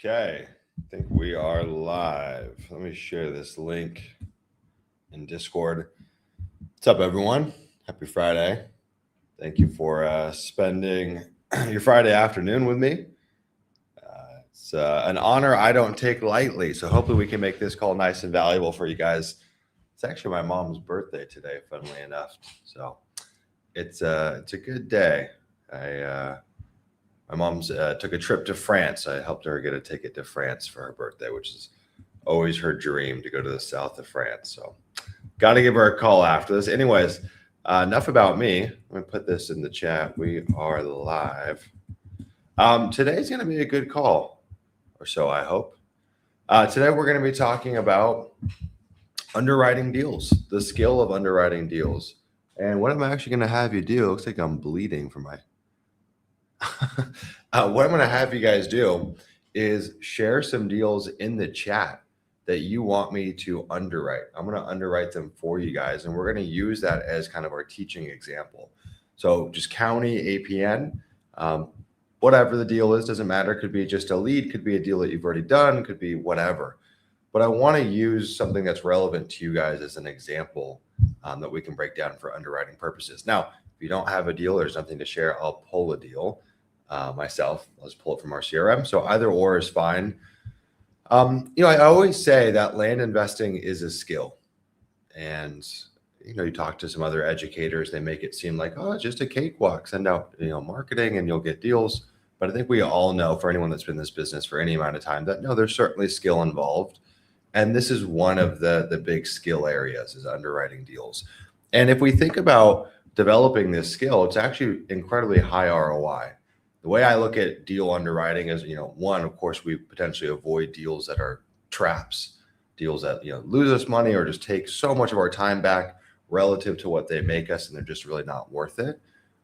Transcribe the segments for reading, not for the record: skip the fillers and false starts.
Okay, I think we are live. Let me share this link in Discord. What's up, everyone? Happy Friday. Thank you for spending your Friday afternoon with me. It's an honor I don't take lightly, so hopefully we can make this call nice and valuable for you guys. It's actually my mom's birthday today, funnily enough, so it's a good day. My mom's took a trip to France. I helped her get a ticket to France for her birthday, which is always her dream, to go to the south of France. So got to give her a call after this. Anyways, enough about me. I'm going to put this in the chat. We are live. Today's going to be a good call, or so I hope. Today we're going to be talking about underwriting deals, the skill of underwriting deals. And what I'm actually going to have you do, looks like I'm bleeding from my... what I'm going to have you guys do is share some deals in the chat that you want me to underwrite. I'm going to underwrite them for you guys, and we're going to use that as kind of our teaching example. So just county, APN, whatever the deal is, doesn't matter. Could be just a lead, could be a deal that you've already done, could be whatever. But I want to use something that's relevant to you guys as an example that we can break down for underwriting purposes. Now, if you don't have a deal, there's nothing to share, I'll pull a deal myself. I'll just pull it from our CRM. So either or is fine. I always say that land investing is a skill. And, you talk to some other educators, they make it seem like, oh, it's just a cakewalk. Send out, marketing and you'll get deals. But I think we all know, for anyone that's been in this business for any amount of time, that no, there's certainly skill involved. And this is one of the big skill areas, is underwriting deals. And if we think about developing this skill, it's actually incredibly high ROI. The way I look at deal underwriting is, one, of course, we potentially avoid deals that are traps, deals that, lose us money or just take so much of our time back relative to what they make us, and they're just really not worth it.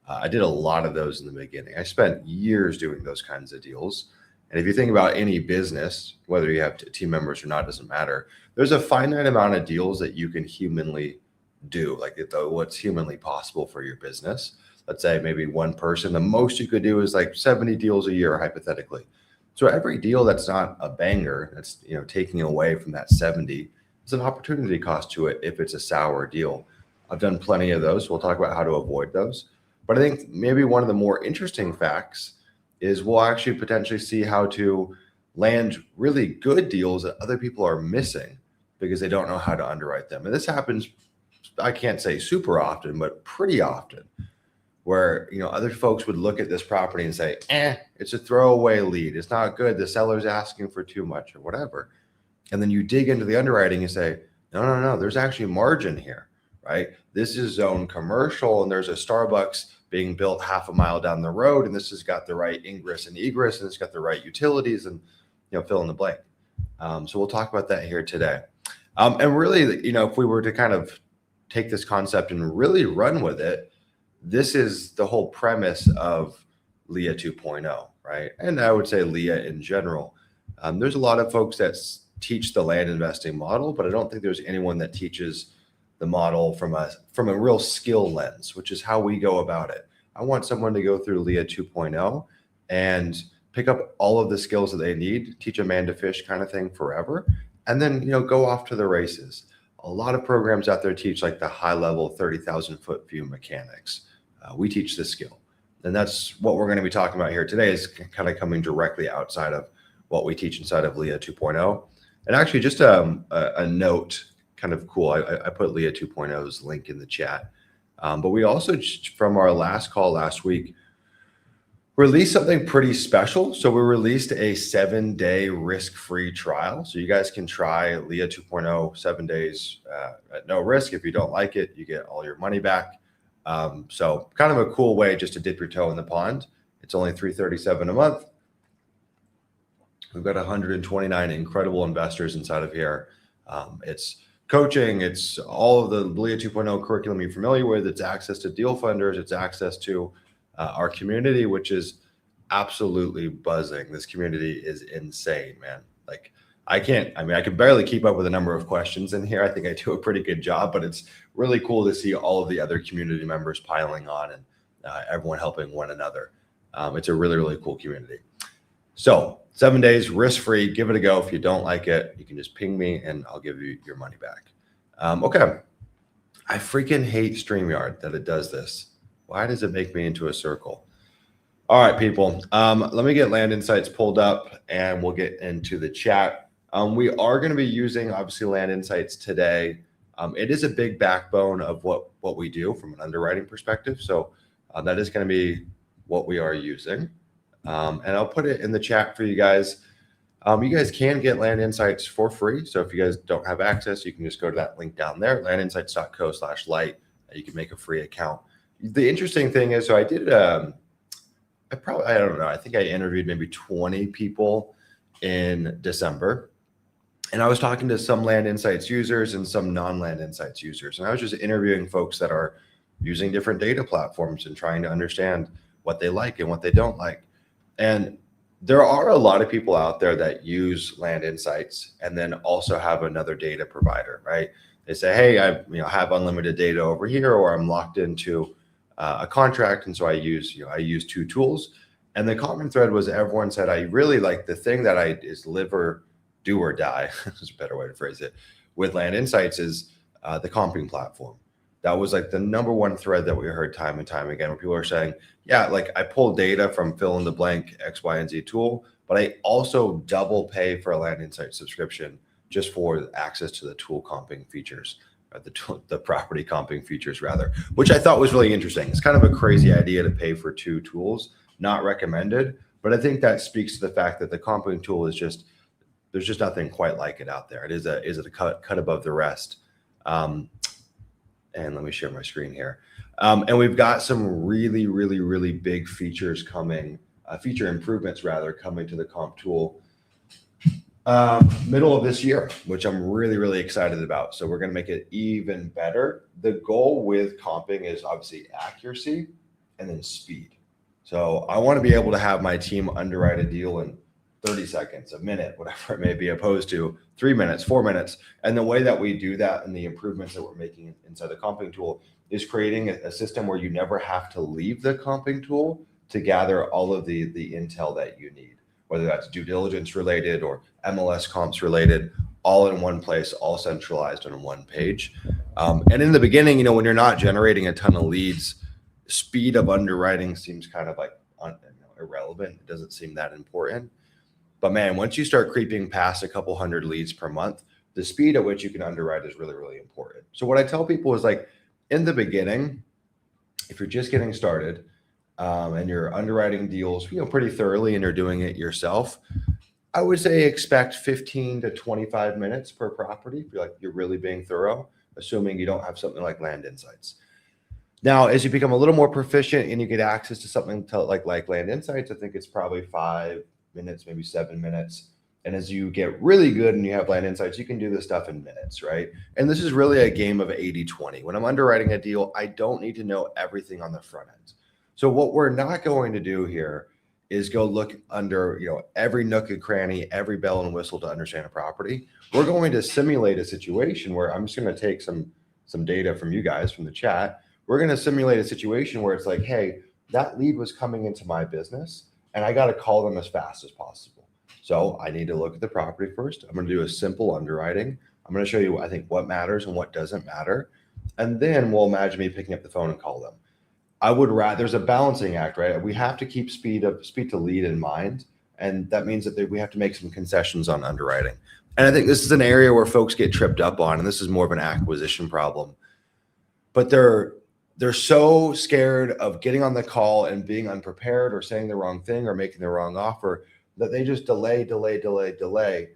I did a lot of those in the beginning. I spent years doing those kinds of deals. And if you think about any business, whether you have team members or not, doesn't matter. There's a finite amount of deals that you can humanly do, like what's humanly possible for your business. Let's say maybe one person, the most you could do is like 70 deals a year, hypothetically. So every deal that's not a banger, that's taking away from that 70, is an opportunity cost to it if it's a sour deal. I've done plenty of those. We'll talk about how to avoid those. But I think maybe one of the more interesting facts is we'll actually potentially see how to land really good deals that other people are missing because they don't know how to underwrite them. And this happens, I can't say super often, but pretty often, where other folks would look at this property and say, it's a throwaway lead, it's not good, the seller's asking for too much or whatever. And then you dig into the underwriting and say, no, there's actually margin here, right? This is zone commercial, and there's a Starbucks being built half a mile down the road, and this has got the right ingress and egress, and it's got the right utilities, and fill in the blank. So we'll talk about that here today. And really, if we were to kind of take this concept and really run with it, this is the whole premise of LIA 2.0, right? And I would say LIA in general. There's a lot of folks that teach the land investing model, but I don't think there's anyone that teaches the model from a real skill lens, which is how we go about it. I want someone to go through LIA 2.0 and pick up all of the skills that they need, teach a man to fish kind of thing forever, and then go off to the races. A lot of programs out there teach like the high level 30,000 foot view mechanics. We teach this skill, and that's what we're going to be talking about here today, is kind of coming directly outside of what we teach inside of LIA 2.0. And actually, just a note, kind of cool, I put LIA 2.0's link in the chat, but we also, from our last call last week, released something pretty special. So we released a 7-day risk-free trial. So you guys can try LIA 2.0 7 days at no risk. If you don't like it, you get all your money back. So kind of a cool way just to dip your toe in the pond. It's only $337 a month. We've got 129 incredible investors inside of here. It's coaching. It's all of the LIA 2.0 curriculum you're familiar with. It's access to deal funders. It's access to our community, which is absolutely buzzing. This community is insane, man. Like I can barely keep up with the number of questions in here. I think I do a pretty good job, but it's really cool to see all of the other community members piling on and everyone helping one another. It's a really, really cool community. So 7 days, risk-free, give it a go. If you don't like it, you can just ping me and I'll give you your money back. Okay. I freaking hate StreamYard that it does this. Why does it make me into a circle? All right, people. Let me get Land Insights pulled up and we'll get into the chat. We are going to be using, obviously, Land Insights today. It is a big backbone of what we do from an underwriting perspective. So that is going to be what we are using. And I'll put it in the chat for you guys. You guys can get Land Insights for free. So if you guys don't have access, you can just go to that link down there, landinsights.co/light. You can make a free account. The interesting thing is, so I did, I don't know, I think I interviewed maybe 20 people in December. And I was talking to some Land Insights users and some non-Land Insights users. And I was just interviewing folks that are using different data platforms and trying to understand what they like and what they don't like. And there are a lot of people out there that use Land Insights and then also have another data provider, right? They say, hey, I have unlimited data over here, or I'm locked into a contract, and so I use two tools. And the common thread was everyone said, I really like the thing that is live or do or die. That's a better way to phrase it. With Land Insights is the comping platform. That was like the number one thread that we heard time and time again, where people are saying, yeah, like I pull data from fill in the blank X, Y, and Z tool, but I also double pay for a Land Insights subscription just for access to the tool comping features, or the property comping features rather, which I thought was really interesting. It's kind of a crazy idea to pay for two tools, not recommended, but I think that speaks to the fact that the comping tool is just, there's just nothing quite like it out there. It is a cut above the rest. And let me share my screen here. And we've got some really, really, really big features coming, feature improvements rather, coming to the comp tool middle of this year, which I'm really, really excited about. So we're going to make it even better. The goal with comping is obviously accuracy and then speed. So I want to be able to have my team underwrite a deal in 30 seconds, a minute, whatever it may be, opposed to 3 minutes, 4 minutes. And the way that we do that and the improvements that we're making inside the comping tool is creating a system where you never have to leave the comping tool to gather all of the intel that you need, whether that's due diligence related or MLS comps related, all in one place, all centralized on one page. And in the beginning, when you're not generating a ton of leads, speed of underwriting seems kind of like irrelevant. It doesn't seem that important. But man, once you start creeping past a couple hundred leads per month, the speed at which you can underwrite is really, really important. So what I tell people is, like, in the beginning, if you're just getting started and you're underwriting deals, pretty thoroughly and you're doing it yourself, I would say expect 15 to 25 minutes per property if you're really being thorough, assuming you don't have something like Land Insights. Now, as you become a little more proficient and you get access to something like Land Insights, I think it's probably 5 minutes, maybe 7 minutes. And as you get really good and you have Land Insights, you can do this stuff in minutes, right? And this is really a game of 80-20. When I'm underwriting a deal, I don't need to know everything on the front end. So what we're not going to do here is go look under, every nook and cranny, every bell and whistle to understand a property. We're going to simulate a situation where I'm just going to take some data from you guys from the chat. We're going to simulate a situation where it's like, hey, that lead was coming into my business and I got to call them as fast as possible. So I need to look at the property first. I'm going to do a simple underwriting. I'm going to show you, I think, what matters and what doesn't matter. And then we'll imagine me picking up the phone and call them. I would rather, there's a balancing act, right? We have to keep speed to lead in mind. And that means that we have to make some concessions on underwriting. And I think this is an area where folks get tripped up on, and this is more of an acquisition problem. But they're so scared of getting on the call and being unprepared or saying the wrong thing or making the wrong offer that they just delay.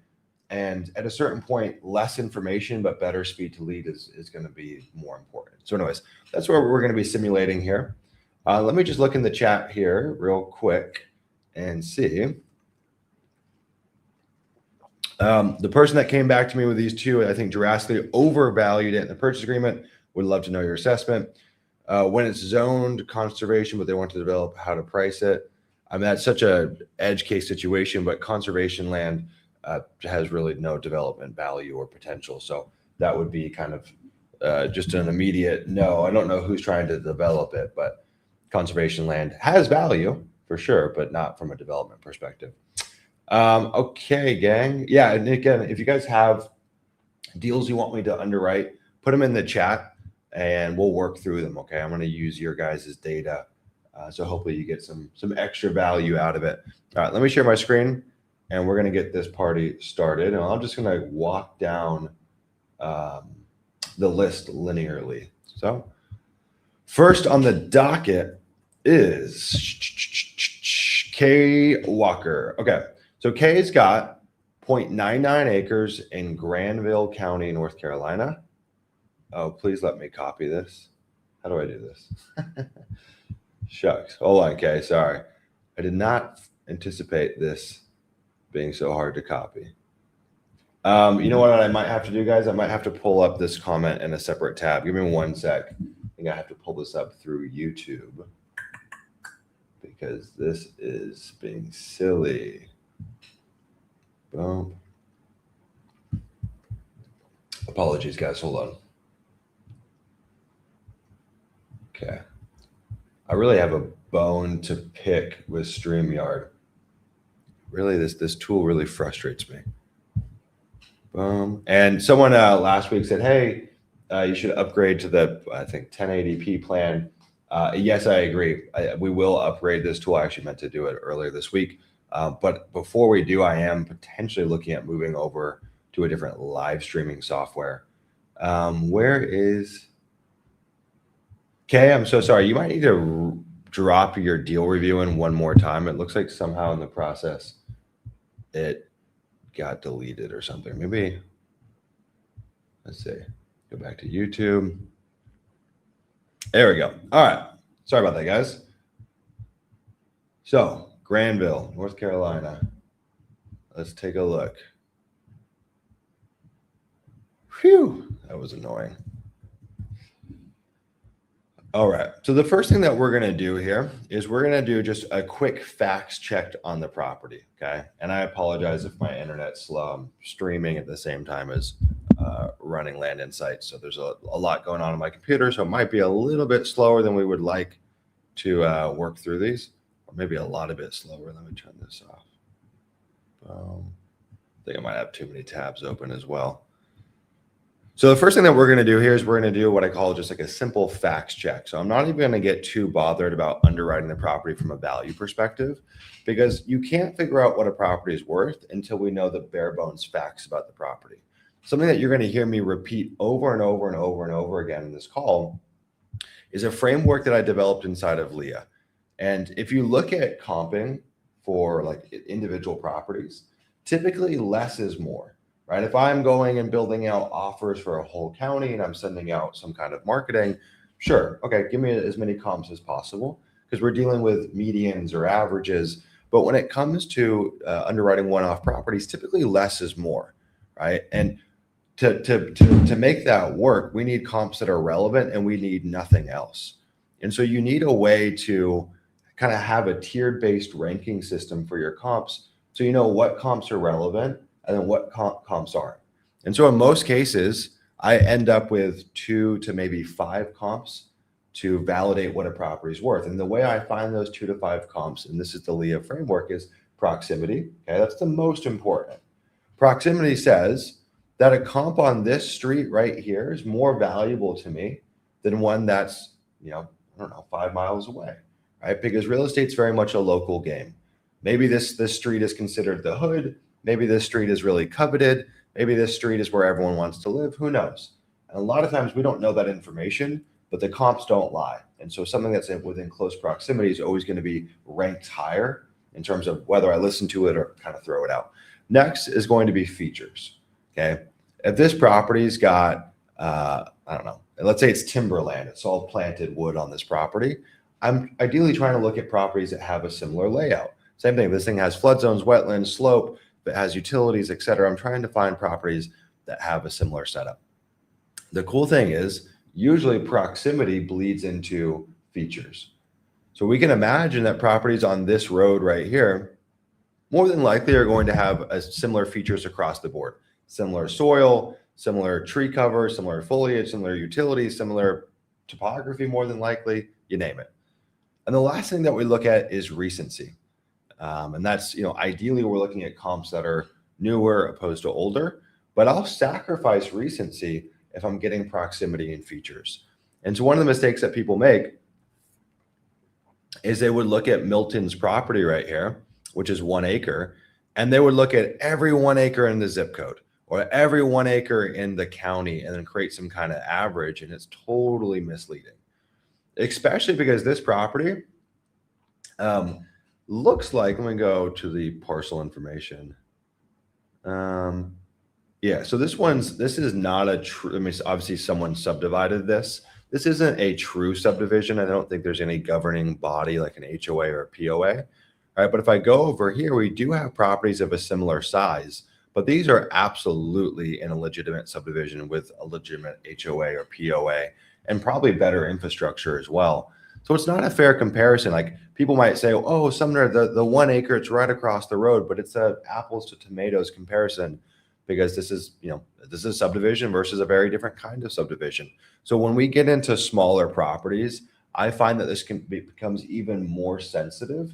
And at a certain point, less information, but better speed to lead is going to be more important. So anyways, that's where we're going to be simulating here. Let me just look in the chat here real quick and see. The person that came back to me with these two, I think drastically overvalued it in the purchase agreement. Would love to know your assessment. When it's zoned conservation, but they want to develop how to price it. I mean, that's such a edge case situation, but conservation land has really no development value or potential. So that would be kind of just an immediate no. I don't know who's trying to develop it, but conservation land has value for sure, but not from a development perspective. Okay, gang. Yeah, and again, if you guys have deals you want me to underwrite, put them in the chat and we'll work through them. Okay, I'm going to use your guys' data, so hopefully you get some extra value out of it. All right, let me share my screen and we're going to get this party started. And I'm just going to walk down the list linearly. So first on the docket is Kay Walker. Okay, so Kay's got 0.99 acres in Granville County, North Carolina. Oh, please let me copy this. How do I do this? Shucks. Hold on, Kay. Sorry. I did not anticipate this being so hard to copy. You know what I might have to do, guys? I might have to pull up this comment in a separate tab. Give me 1 sec. I think I have to pull this up through YouTube because this is being silly. Boom. Apologies, guys. Hold on. Okay. I really have a bone to pick with StreamYard. Really, this tool really frustrates me. Boom. And someone last week said, hey, you should upgrade to the, I think, 1080p plan. Yes, I agree. We will upgrade this tool. I actually meant to do it earlier this week. But before we do, I am potentially looking at moving over to a different live streaming software. Where is... Okay, I'm so sorry. You might need to drop your deal review in one more time. It looks like somehow in the process it got deleted or something. Maybe, let's see, go back to YouTube. There we go. All right. Sorry about that, guys. So, Granville, North Carolina. Let's take a look. Phew, that was annoying. All right. So the first thing that we're going to do here is we're going to do just a quick facts check on the property. Okay. And I apologize if my internet's slow. I'm streaming at the same time as running Land Insights. So there's a lot going on my computer. So it might be a little bit slower than we would like to work through these, or maybe a lot of bit slower. Let me turn this off. I think I might have too many tabs open as well. So the first thing that we're going to do here is we're going to do what I call just like a simple facts check. So I'm not even going to get too bothered about underwriting the property from a value perspective, because you can't figure out what a property is worth until we know the bare bones facts about the property. Something that you're going to hear me repeat over and over and over and over again in this call is a framework that I developed inside of Leah. And if you look at comping for like individual properties, typically less is more. Right? If I'm going and building out offers for a whole county and I'm sending out some kind of marketing, sure, okay, give me as many comps as possible because we're dealing with medians or averages. But when it comes to underwriting one-off properties, typically less is more, right? And to make that work, we need comps that are relevant and we need nothing else. And so you need a way to kind of have a tiered-based ranking system for your comps so you know what comps are relevant and then what comps aren't. And so in most cases, I end up with 2 to maybe 5 comps to validate what a property is worth. And the way I find those 2 to 5 comps, and this is the Leah framework, is proximity. Okay, that's the most important. Proximity says that a comp on this street right here is more valuable to me than one that's, I don't know, 5 miles away, right? Because real estate's very much a local game. Maybe this street is considered the hood. Maybe this street is really coveted. Maybe this street is where everyone wants to live. Who knows? And a lot of times we don't know that information, but the comps don't lie. And so something that's within close proximity is always going to be ranked higher in terms of whether I listen to it or kind of throw it out. Next is going to be features. Okay. If this property's got, I don't know, let's say it's timberland, it's all planted wood on this property. I'm ideally trying to look at properties that have a similar layout. Same thing. This thing has flood zones, wetlands, slope, it has utilities, et cetera. I'm trying to find properties that have a similar setup. The cool thing is usually proximity bleeds into features. So we can imagine that properties on this road right here, more than likely are going to have similar features across the board. Similar soil, similar tree cover, similar foliage, similar utilities, similar topography, more than likely, you name it. And the last thing that we look at is recency. And that's, ideally we're looking at comps that are newer opposed to older, but I'll sacrifice recency if I'm getting proximity and features. And so one of the mistakes that people make is they would look at Milton's property right here, which is 1 acre, and they would look at every 1 acre in the zip code or every 1 acre in the county and then create some kind of average. And it's totally misleading, especially because this property looks like, let me go to the parcel information. Yeah, so this is not a true, I mean, obviously someone subdivided this. This isn't a true subdivision. I don't think there's any governing body like an HOA or a POA. All right, but if I go over here, we do have properties of a similar size, but these are absolutely in a legitimate subdivision with a legitimate HOA or POA and probably better infrastructure as well. So it's not a fair comparison. Like people might say, oh, Sumner, the 1 acre, it's right across the road, but it's a apples to tomatoes comparison because this is a subdivision versus a very different kind of subdivision. So when we get into smaller properties, I find that this becomes even more sensitive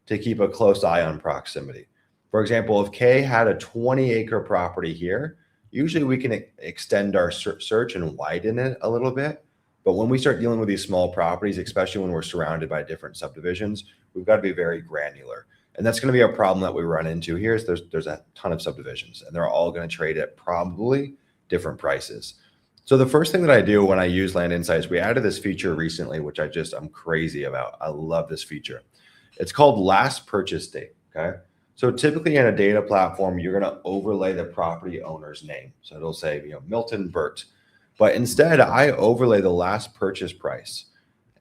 to keep a close eye on proximity. For example, if Kay had a 20-acre property here, usually we can extend our search and widen it a little bit. But when we start dealing with these small properties, especially when we're surrounded by different subdivisions, we've got to be very granular. And that's going to be a problem that we run into here is there's a ton of subdivisions and they're all going to trade at probably different prices. So the first thing that I do when I use Land Insights, we added this feature recently, which I'm crazy about. I love this feature. It's called last purchase date. Okay. So typically in a data platform, you're going to overlay the property owner's name. So it'll say, Milton Burt. But instead, I overlay the last purchase price.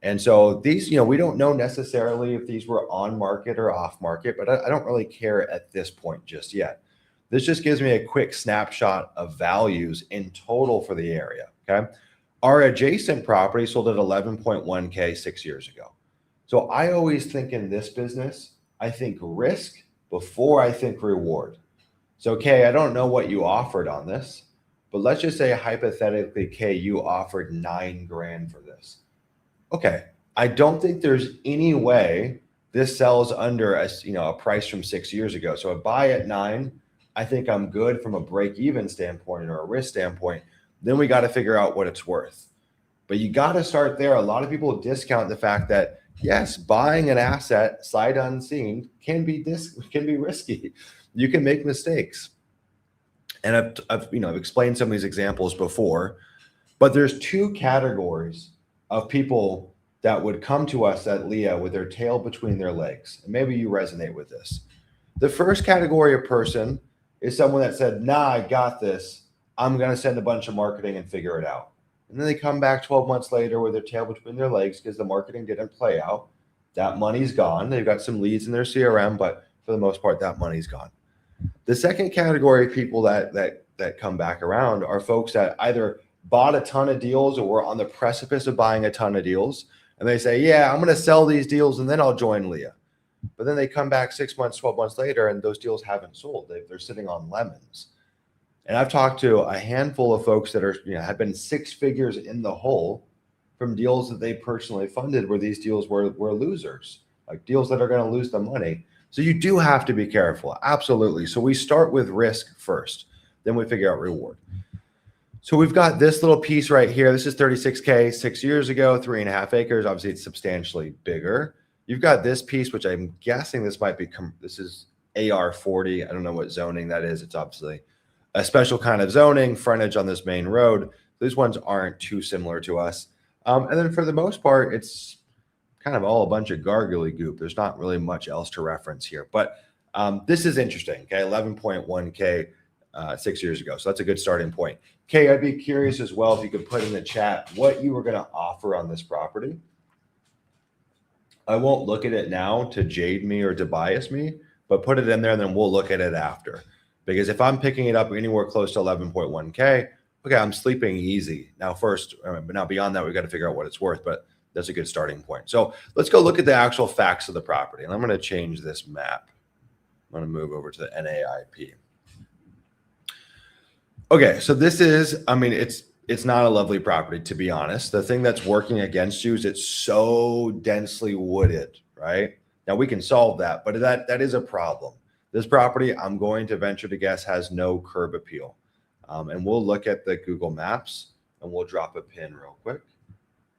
And so these, we don't know necessarily if these were on market or off market, but I don't really care at this point just yet. This just gives me a quick snapshot of values in total for the area. Okay. Our adjacent property sold at 11.1K 6 years ago. So I always think in this business, I think risk before I think reward. So Kay, I don't know what you offered on this, but let's just say hypothetically, Kay, you offered $9,000 for this. Okay, I don't think there's any way this sells under a price from 6 years ago. So I buy at 9, I think I'm good from a break-even standpoint or a risk standpoint. Then we got to figure out what it's worth. But you got to start there. A lot of people discount the fact that yes, buying an asset sight unseen can be risky. You can make mistakes. And I've explained some of these examples before, but there's 2 categories of people that would come to us at Leah with their tail between their legs. And maybe you resonate with this. The first category of person is someone that said, nah, I got this. I'm going to send a bunch of marketing and figure it out. And then they come back 12 months later with their tail between their legs because the marketing didn't play out. That money's gone. They've got some leads in their CRM, but for the most part, that money's gone. The second category of people that come back around are folks that either bought a ton of deals or were on the precipice of buying a ton of deals. And they say, yeah, I'm going to sell these deals and then I'll join Leah. But then they come back 6 months, 12 months later, and those deals haven't sold. They're sitting on lemons. And I've talked to a handful of folks that have been 6 figures in the hole from deals that they personally funded where these deals were losers, like deals that are going to lose the money. So you do have to be careful. Absolutely. So we start with risk first, then we figure out reward. So we've got this little piece right here. This is 36K 6 years ago, 3.5 acres. Obviously it's substantially bigger. You've got this piece, which I'm guessing this is AR40. I don't know what zoning that is. It's obviously a special kind of zoning, frontage on this main road. These ones aren't too similar to us. And then for the most part, it's kind of all a bunch of gargly goop. There's not really much else to reference here, but this is interesting. Okay, 11.1K 6 years ago. So that's a good starting point. Kay, I'd be curious as well if you could put in the chat what you were going to offer on this property. I won't look at it now to jade me or to bias me, but put it in there and then we'll look at it after. Because if I'm picking it up anywhere close to 11.1K, okay, I'm sleeping easy. Now beyond that, we've got to figure out what it's worth, but that's a good starting point. So let's go look at the actual facts of the property. And I'm going to change this map. I'm going to move over to the NAIP. Okay, so this is, it's not a lovely property, to be honest. The thing that's working against you is it's so densely wooded, right? Now we can solve that, but that is a problem. This property, I'm going to venture to guess, has no curb appeal. And we'll look at the Google Maps and we'll drop a pin real quick.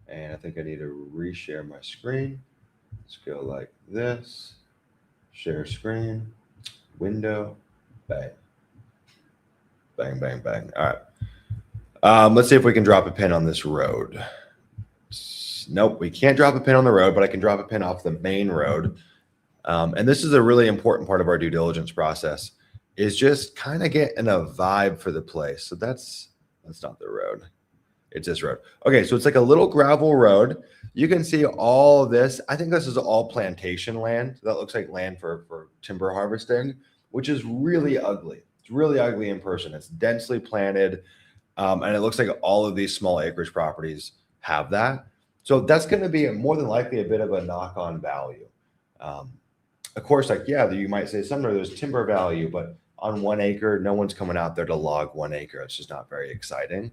And I think I need to reshare my screen. Let's go like this. Share screen, window, bang. Bang, bang, bang. All right. Let's see if we can drop a pin on this road. Nope, we can't drop a pin on the road, but I can drop a pin off the main road. And this is a really important part of our due diligence process, is just kind of getting a vibe for the place. So that's not the road. It's this road. Okay, so it's like a little gravel road. You can see all of this. I think this is all plantation land. That looks like land for timber harvesting, which is really ugly. It's really ugly in person. It's densely planted. And it looks like all of these small acreage properties have that. So that's going to be more than likely a bit of a knock-on value. Of course, like, yeah, you might say somewhere there's timber value, but on 1 acre, no one's coming out there to log 1 acre. It's just not very exciting.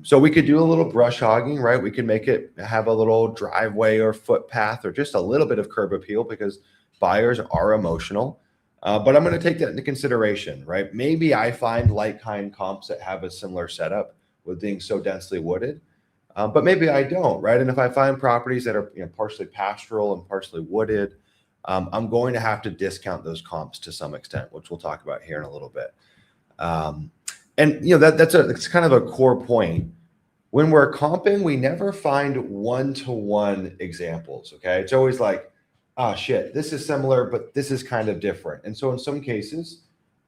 So we could do a little brush hogging, right? We could make it have a little driveway or footpath or just a little bit of curb appeal, because buyers are emotional. But I'm going to take that into consideration, right? Maybe I find like-kind comps that have a similar setup with being so densely wooded, but maybe I don't, right? And if I find properties that are partially pastoral and partially wooded, I'm going to have to discount those comps to some extent, which we'll talk about here in a little bit. And that's kind of a core point. When we're comping, we never find one-to-one examples. Okay, it's always like, oh shit, this is similar, but this is kind of different. And so in some cases,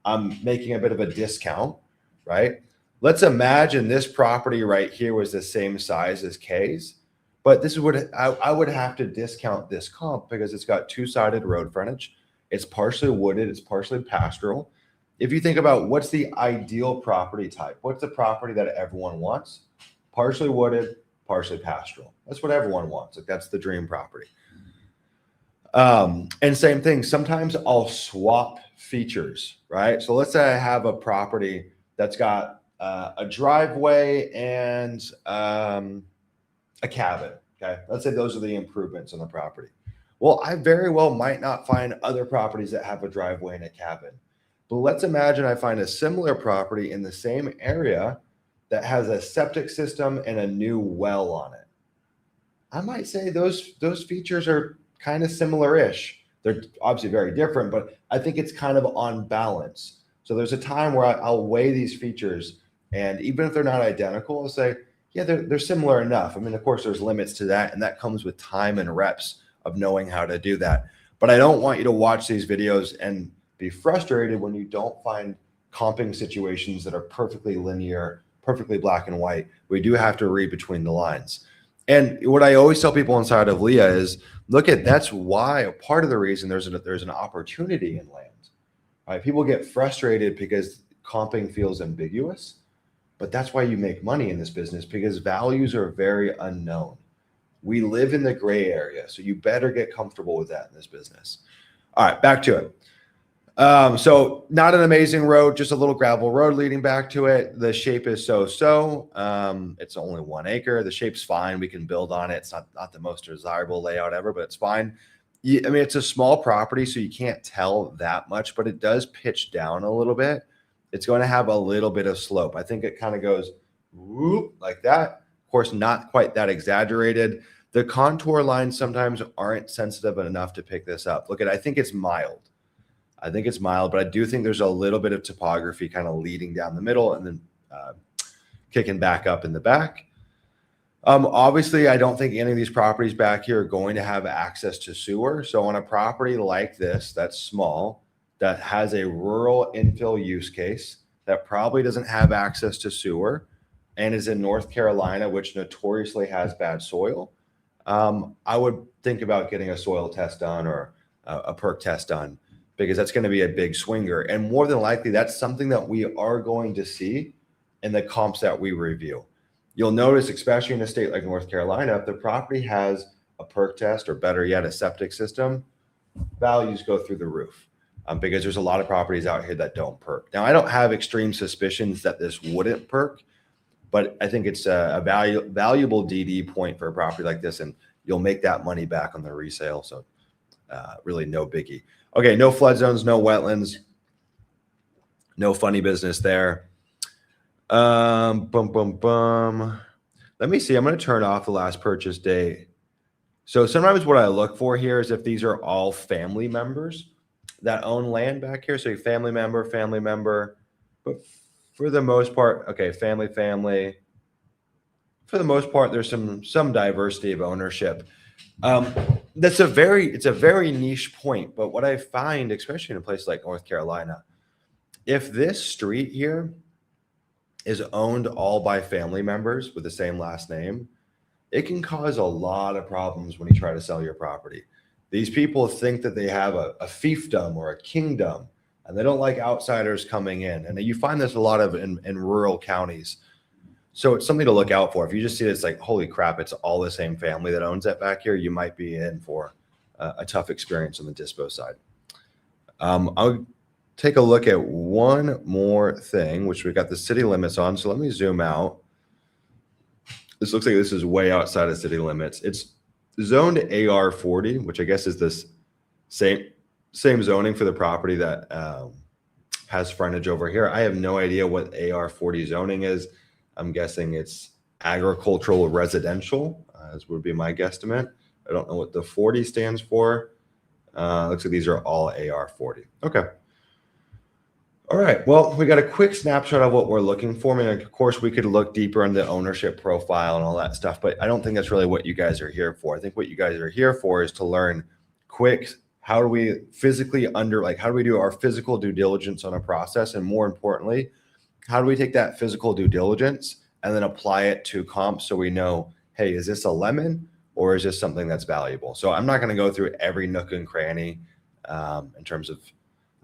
I'm making a bit of a discount, right? Let's imagine this property right here was the same size as K's, but this is what I would have to discount this comp because it's got two-sided road frontage. It's partially wooded, it's partially pastoral. If you think about what's the ideal property type, what's the property that everyone wants? Partially wooded, partially pastoral. That's what everyone wants. Like, that's the dream property. And same thing, sometimes I'll swap features, right? So let's say I have a property that's got a driveway and a cabin, okay? Let's say those are the improvements on the property. Well, I very well might not find other properties that have a driveway and a cabin. But let's imagine I find a similar property in the same area that has a septic system and a new well on it. I might say those features are kind of similar-ish. They're obviously very different, but I think it's kind of on balance. So there's a time where I'll weigh these features, and even if they're not identical, I'll say, yeah, they're similar enough. I mean, of course, there's limits to that, and that comes with time and reps of knowing how to do that. But I don't want you to watch these videos and be frustrated when you don't find comping situations that are perfectly linear, perfectly black and white. We do have to read between the lines. And what I always tell people inside of Leah is, look at, that's why part of the reason there's an opportunity in land. Right? People get frustrated because comping feels ambiguous, but that's why you make money in this business, because values are very unknown. We live in the gray area, so you better get comfortable with that in this business. All right, back to it. So not an amazing road, just a little gravel road leading back to it. The shape is so-so. It's only 1 acre. The shape's fine. We can build on it. It's not the most desirable layout ever, but it's fine. I mean, it's a small property, so you can't tell that much, but it does pitch down a little bit. It's going to have a little bit of slope. I think it kind of goes whoop like that. Of course, not quite that exaggerated. The contour lines sometimes aren't sensitive enough to pick this up. Look at, I think it's mild. I think it's mild, but I do think there's a little bit of topography kind of leading down the middle and then kicking back up in the back. Obviously, I don't think any of these properties back here are going to have access to sewer. So on a property like this, that's small, that has a rural infill use case, that probably doesn't have access to sewer and is in North Carolina, which notoriously has bad soil, I would think about getting a soil test done or a perk test done, because that's going to be a big swinger. And more than likely, that's something that we are going to see in the comps that we review. You'll notice, especially in a state like North Carolina, if the property has a perk test, or better yet, a septic system, values go through the roof, because there's a lot of properties out here that don't perk. Now, I don't have extreme suspicions that this wouldn't perk, but I think it's a valuable DD point for a property like this, and you'll make that money back on the resale. So really no biggie. Okay, no flood zones, no wetlands, no funny business there. Let me see. I'm going to turn off the last purchase date. So sometimes what I look for here is if these are all family members that own land back here. So family member, but for the most part, okay, family. For the most part, there's some diversity of ownership. It's a very niche point, but what I find, especially in a place like North Carolina, if this street here is owned all by family members with the same last name, it can cause a lot of problems when you try to sell your property. These people think that they have a fiefdom or a kingdom, and they don't like outsiders coming in. And you find this a lot of in rural counties. So it's something to look out for. If you just see it's like, holy crap, it's all the same family that owns it back here, you might be in for a tough experience on the dispo side. I'll take a look at one more thing, which we got the city limits on. So let me zoom out. This looks like this is way outside of city limits. It's zoned AR40, which I guess is this same zoning for the property that has frontage over here. I have no idea what AR40 zoning is. I'm guessing it's agricultural residential, as would be my guesstimate. I don't know what the 40 stands for. Looks like these are all AR40. Okay. All right. Well, we got a quick snapshot of what we're looking for. I mean, of course, we could look deeper into the ownership profile and all that stuff, but I don't think that's really what you guys are here for. I think what you guys are here for is to learn quick, how do we physically how do we do our physical due diligence on a process? And more importantly, how do we take that physical due diligence and then apply it to comps so we know, hey, is this a lemon or is this something that's valuable? So I'm not going to go through every nook and cranny in terms of,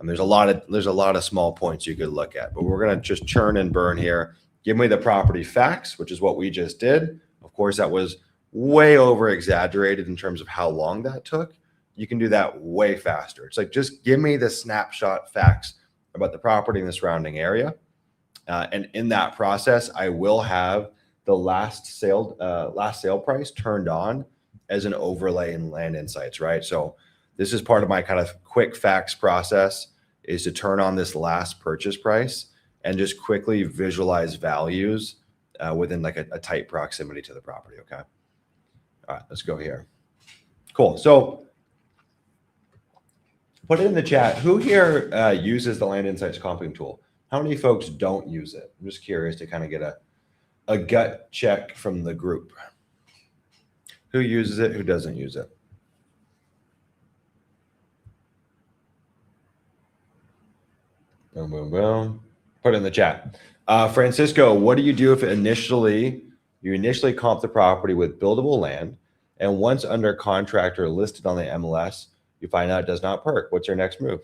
there's a lot of small points you could look at, but we're going to just churn and burn here. Give me the property facts, which is what we just did. Of course, that was way over exaggerated in terms of how long that took. You can do that way faster. It's like, just give me the snapshot facts about the property in the surrounding area. And in that process, I will have the last sale price turned on as an overlay in Land Insights, right? So this is part of my kind of quick facts process, is to turn on this last purchase price and just quickly visualize values within like a tight proximity to the property. Okay. All right, let's go here. Cool. So put it in the chat. Who here uses the Land Insights comping tool? How many folks don't use it? I'm just curious to kind of get a gut check from the group. Who uses it? Who doesn't use it? Boom, boom, boom. Put it in the chat. Francisco, what do you do if you initially comp the property with buildable land, and once under contract or listed on the MLS, you find out it does not perk? What's your next move?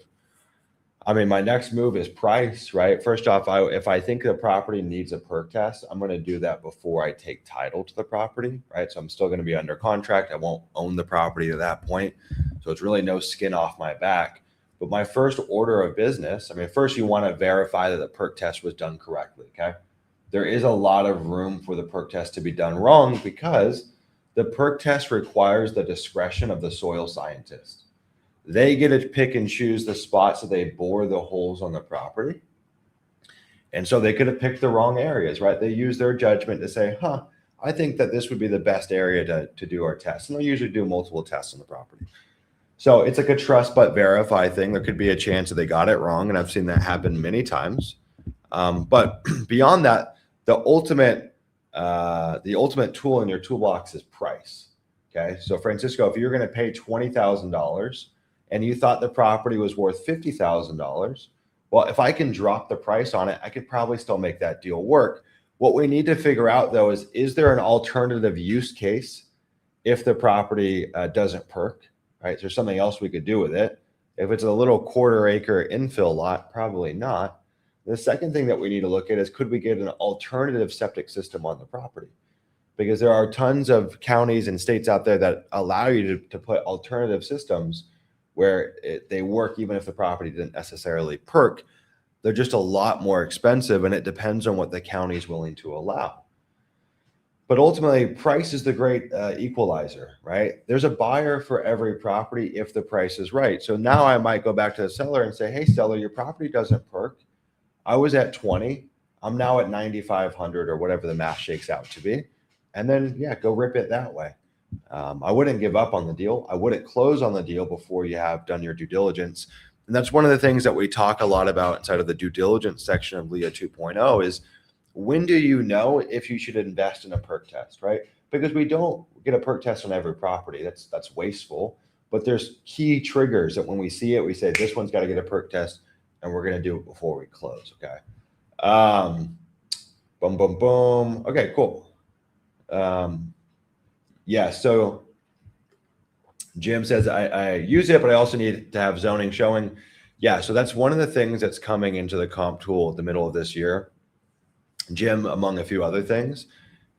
I mean, my next move is price, right? First off, if I think the property needs a perk test, I'm going to do that before I take title to the property, right? So I'm still going to be under contract. I won't own the property at that point. So it's really no skin off my back. But my first order of business, I mean, first you want to verify that the perk test was done correctly, okay? There is a lot of room for the perk test to be done wrong because the perk test requires the discretion of the soil scientist. They get to pick and choose the spots that they bore the holes on the property. And so they could have picked the wrong areas, right? They use their judgment to say, I think that this would be the best area to do our test. And they'll usually do multiple tests on the property. So it's like a trust but verify thing. There could be a chance that they got it wrong. And I've seen that happen many times. But beyond that, the ultimate tool in your toolbox is price. Okay. So Francisco, if you're going to pay $20,000 and you thought the property was worth $50,000, well, if I can drop the price on it, I could probably still make that deal work. What we need to figure out though is there an alternative use case if the property doesn't perk, right? Is there something else we could do with it? If it's a little quarter-acre infill lot, probably not. The second thing that we need to look at is, could we get an alternative septic system on the property? Because there are tons of counties and states out there that allow you to put alternative systems where they work even if the property didn't necessarily perk. They're just a lot more expensive, and it depends on what the county is willing to allow. But ultimately, price is the great equalizer, right? There's a buyer for every property if the price is right. So now I might go back to the seller and say, hey, seller, your property doesn't perk. I was at 20. I'm now at 9,500 or whatever the math shakes out to be. And then, yeah, go rip it that way. I wouldn't give up on the deal. I wouldn't close on the deal before you have done your due diligence. And that's one of the things that we talk a lot about inside of the due diligence section of Leah 2.0 is when do you know if you should invest in a perk test, right? Because we don't get a perk test on every property. That's wasteful. But there's key triggers that when we see it, we say this one's got to get a perk test, and we're going to do it before we close. Okay. Boom, boom, boom. Okay, cool. Yeah. So Jim says I use it, but I also need to have zoning showing. Yeah. So that's one of the things that's coming into the comp tool at the middle of this year. Jim, among a few other things,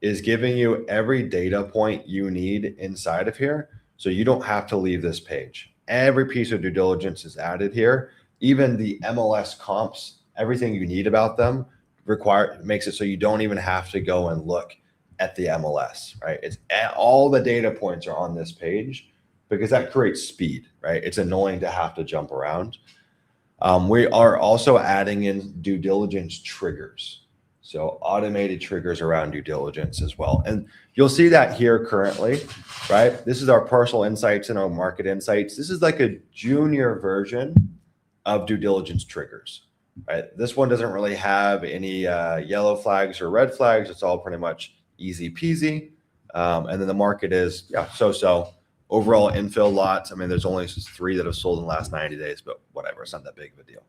is giving you every data point you need inside of here. So you don't have to leave this page. Every piece of due diligence is added here. Even the MLS comps, everything you need about them makes it so you don't even have to go and look at the MLS, right? It's all the data points are on this page because that creates speed, right? It's annoying to have to jump around. We are also adding in due diligence triggers. So automated triggers around due diligence as well. And you'll see that here currently, right? This is our parcel insights and our market insights. This is like a junior version of due diligence triggers, right? This one doesn't really have any yellow flags or red flags. It's all pretty much easy peasy. And then the market is, yeah, so. Overall infill lots. I mean, there's only 3 that have sold in the last 90 days, but whatever. It's not that big of a deal.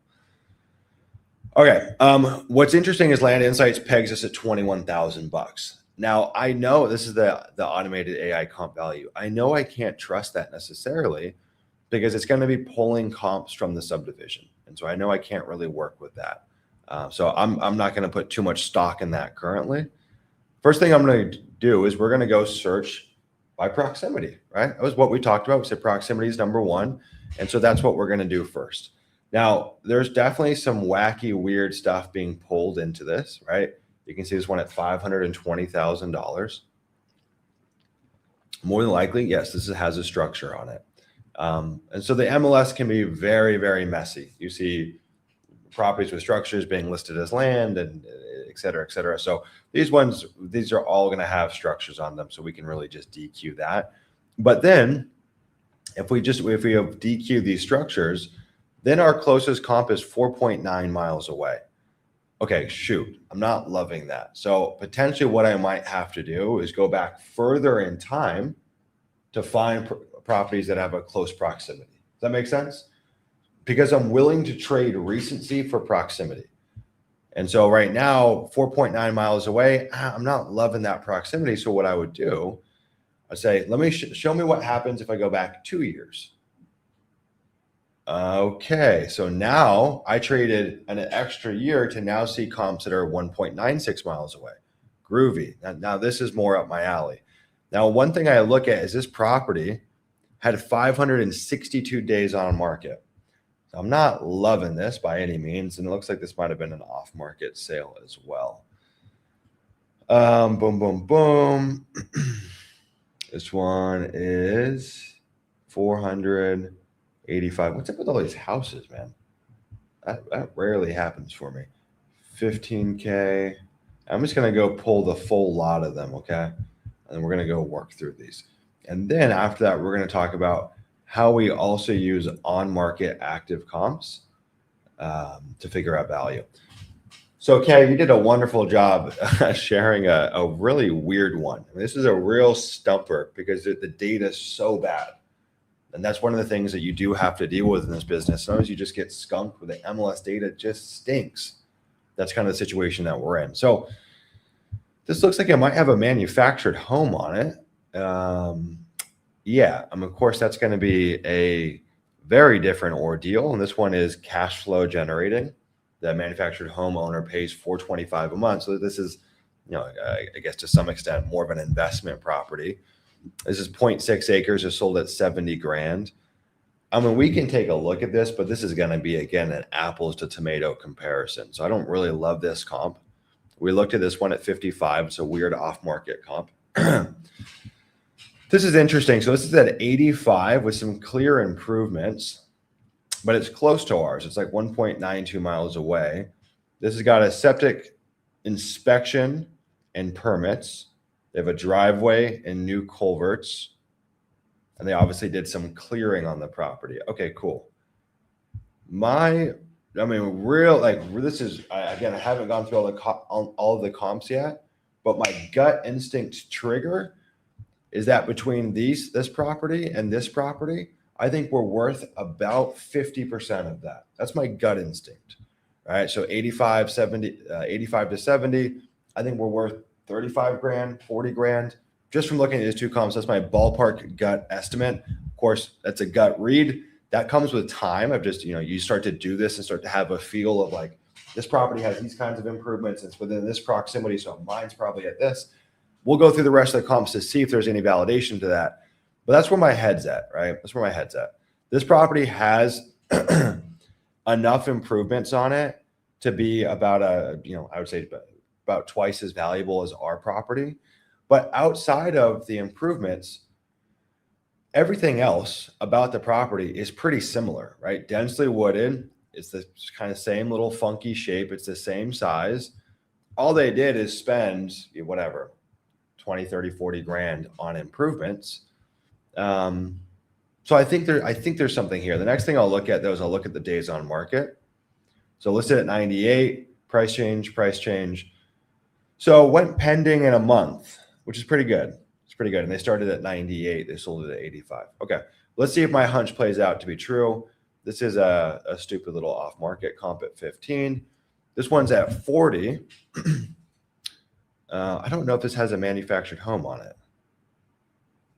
Okay. What's interesting is Land Insights pegs us at $21,000. Now I know this is the automated AI comp value. I know I can't trust that necessarily because it's going to be pulling comps from the subdivision. And so I know I can't really work with that. So I'm not going to put too much stock in that currently. First thing I'm going to do is we're going to go search by proximity, right? That was what we talked about. We said proximity is number 1. And so that's what we're going to do first. Now, there's definitely some wacky, weird stuff being pulled into this, right? You can see this one at $520,000. More than likely, yes, this has a structure on it. And so the MLS can be very, very messy. You see properties with structures being listed as land and et cetera, et cetera. So these are all going to have structures on them. So we can really just DQ that. But then if we have DQ these structures, then our closest comp is 4.9 miles away. Okay, shoot, I'm not loving that. So potentially what I might have to do is go back further in time to find properties that have a close proximity. Does that make sense? Because I'm willing to trade recency for proximity. And so right now, 4.9 miles away, I'm not loving that proximity. So what I would do, I'd say, let me show me what happens if I go back 2 years. Okay, so now I traded an extra year to now see comps that are 1.96 miles away. Groovy. Now this is more up my alley. Now, one thing I look at is this property had 562 days on market. So I'm not loving this by any means, and it looks like this might have been an off-market sale as well. Boom, boom, boom. This one is 485. What's up with all these houses, man? That rarely happens for me. 15K. I'm just going to go pull the full lot of them, okay? And we're going to go work through these. And then after that, we're going to talk about how we also use on-market active comps to figure out value. So, Kay, you did a wonderful job sharing a really weird one. I mean, this is a real stumper because the data is so bad. And that's one of the things that you do have to deal with in this business. Sometimes you just get skunked with the MLS data. It just stinks. That's kind of the situation that we're in. So this looks like it might have a manufactured home on it. Yeah, of course, that's going to be a very different ordeal. And this one is cash flow generating. The manufactured homeowner pays $425 a month. So this is, I guess to some extent, more of an investment property. This is 0.6 acres. Is sold at 70 grand. I mean, we can take a look at this, but this is going to be, again, an apples to tomato comparison. So I don't really love this comp. We looked at this one at 55. It's a weird off-market comp. This is interesting. So this is at 85 with some clear improvements, but it's close to ours. It's like 1.92 miles away. This has got a septic inspection and permits. They have a driveway and new culverts. And they obviously did some clearing on the property. Okay, cool. This is, again, I haven't gone through all of the comps yet, but my gut instinct trigger is that between this property and this property, I think we're worth about 50% of that. That's my gut instinct, right? So 85 to 70, I think we're worth 35 grand, 40 grand. Just from looking at these two comps, that's my ballpark gut estimate. Of course, that's a gut read. That comes with time of just, you start to do this and start to have a feel of like, this property has these kinds of improvements. It's within this proximity. So mine's probably at this. We'll go through the rest of the comps to see if there's any validation to that. But that's where my head's at, right? That's where my head's at. This property has enough improvements on it to be about I would say about twice as valuable as our property. But outside of the improvements, everything else about the property is pretty similar, right? Densely wooded. It's the kind of same little funky shape. It's the same size. All they did is spend whatever, 20, 30, 40 grand on improvements. So I think there's something here. The next thing I'll look at though is I'll look at the days on market. So listed at 98, price change. So went pending in a month, which is pretty good. It's pretty good. And they started at 98. They sold it at 85. Okay. Let's see if my hunch plays out to be true. This is a stupid little off-market comp at 15. This one's at 40. I don't know if this has a manufactured home on it.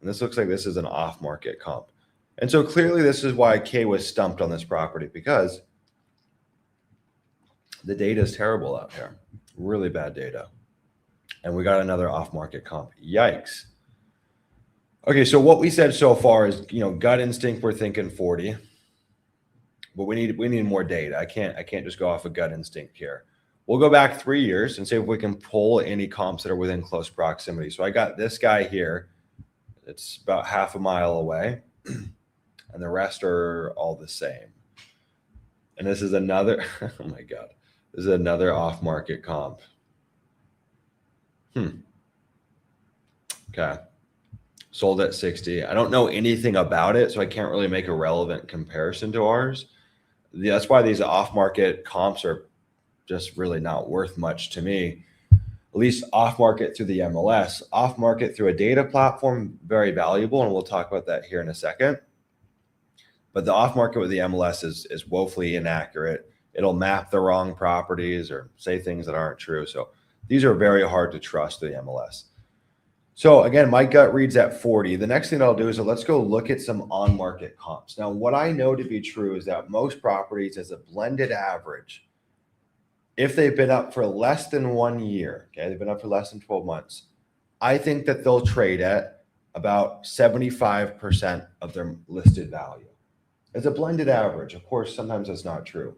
And this looks like this is an off-market comp. And so clearly this is why Kay was stumped on this property, because the data is terrible out here. Really bad data. And we got another off-market comp. Yikes. Okay, so what we said so far is, gut instinct, we're thinking 40. But we need more data. I can't just go off of gut instinct here. We'll go back 3 years and see if we can pull any comps that are within close proximity. So I got this guy here. It's about half a mile away. And the rest are all the same. And this is another, oh my God, this is another off-market comp. Okay. Sold at 60. I don't know anything about it, so I can't really make a relevant comparison to ours. That's why these off-market comps are just really not worth much to me. At least off-market through the MLS. Off-market through a data platform, very valuable, and we'll talk about that here in a second. But the off-market with the MLS is woefully inaccurate. It'll map the wrong properties or say things that aren't true. So these are very hard to trust through the MLS. So again, my gut reads at 40. The next thing I'll do is let's go look at some on-market comps. Now, what I know to be true is that most properties, as a blended average, if they've been up for less than 1 year, okay, they've been up for less than 12 months, I think that they'll trade at about 75% of their listed value. As a blended average. Of course, sometimes that's not true.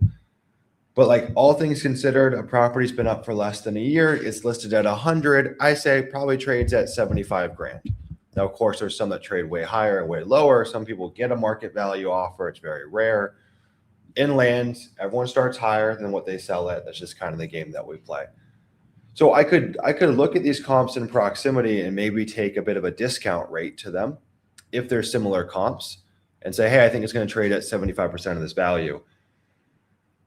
But like all things considered, a property's been up for less than a year. It's listed at 100. I say probably trades at 75 grand. Now, of course, there's some that trade way higher and way lower. Some people get a market value offer. It's very rare. Inland, everyone starts higher than what they sell at. That's just kind of the game that we play. So I could look at these comps in proximity and maybe take a bit of a discount rate to them if they're similar comps and say, hey, I think it's going to trade at 75% of this value.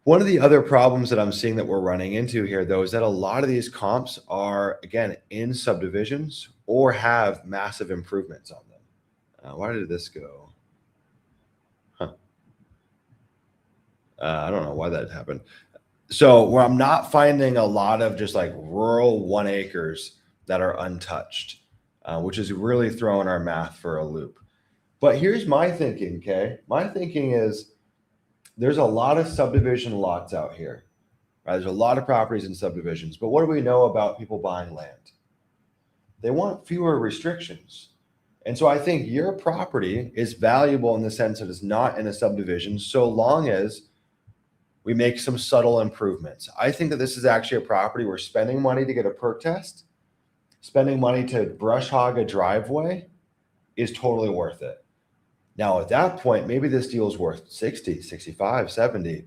One of the other problems that I'm seeing that we're running into here, though, is that a lot of these comps are, again, in subdivisions or have massive improvements on them. Why did this go? I don't know why that happened. So where I'm not finding a lot of just like rural 1 acres that are untouched, which is really throwing our math for a loop. But here's my thinking, okay? My thinking is there's a lot of subdivision lots out here, right? There's a lot of properties in subdivisions, but what do we know about people buying land? They want fewer restrictions. And so I think your property is valuable in the sense that it's not in a subdivision so long as We make some subtle improvements. I think that this is actually a property we're spending money to get a perk test, spending money to brush hog a driveway is totally worth it. Now, at that point, maybe this deal is worth 60, 65, 70.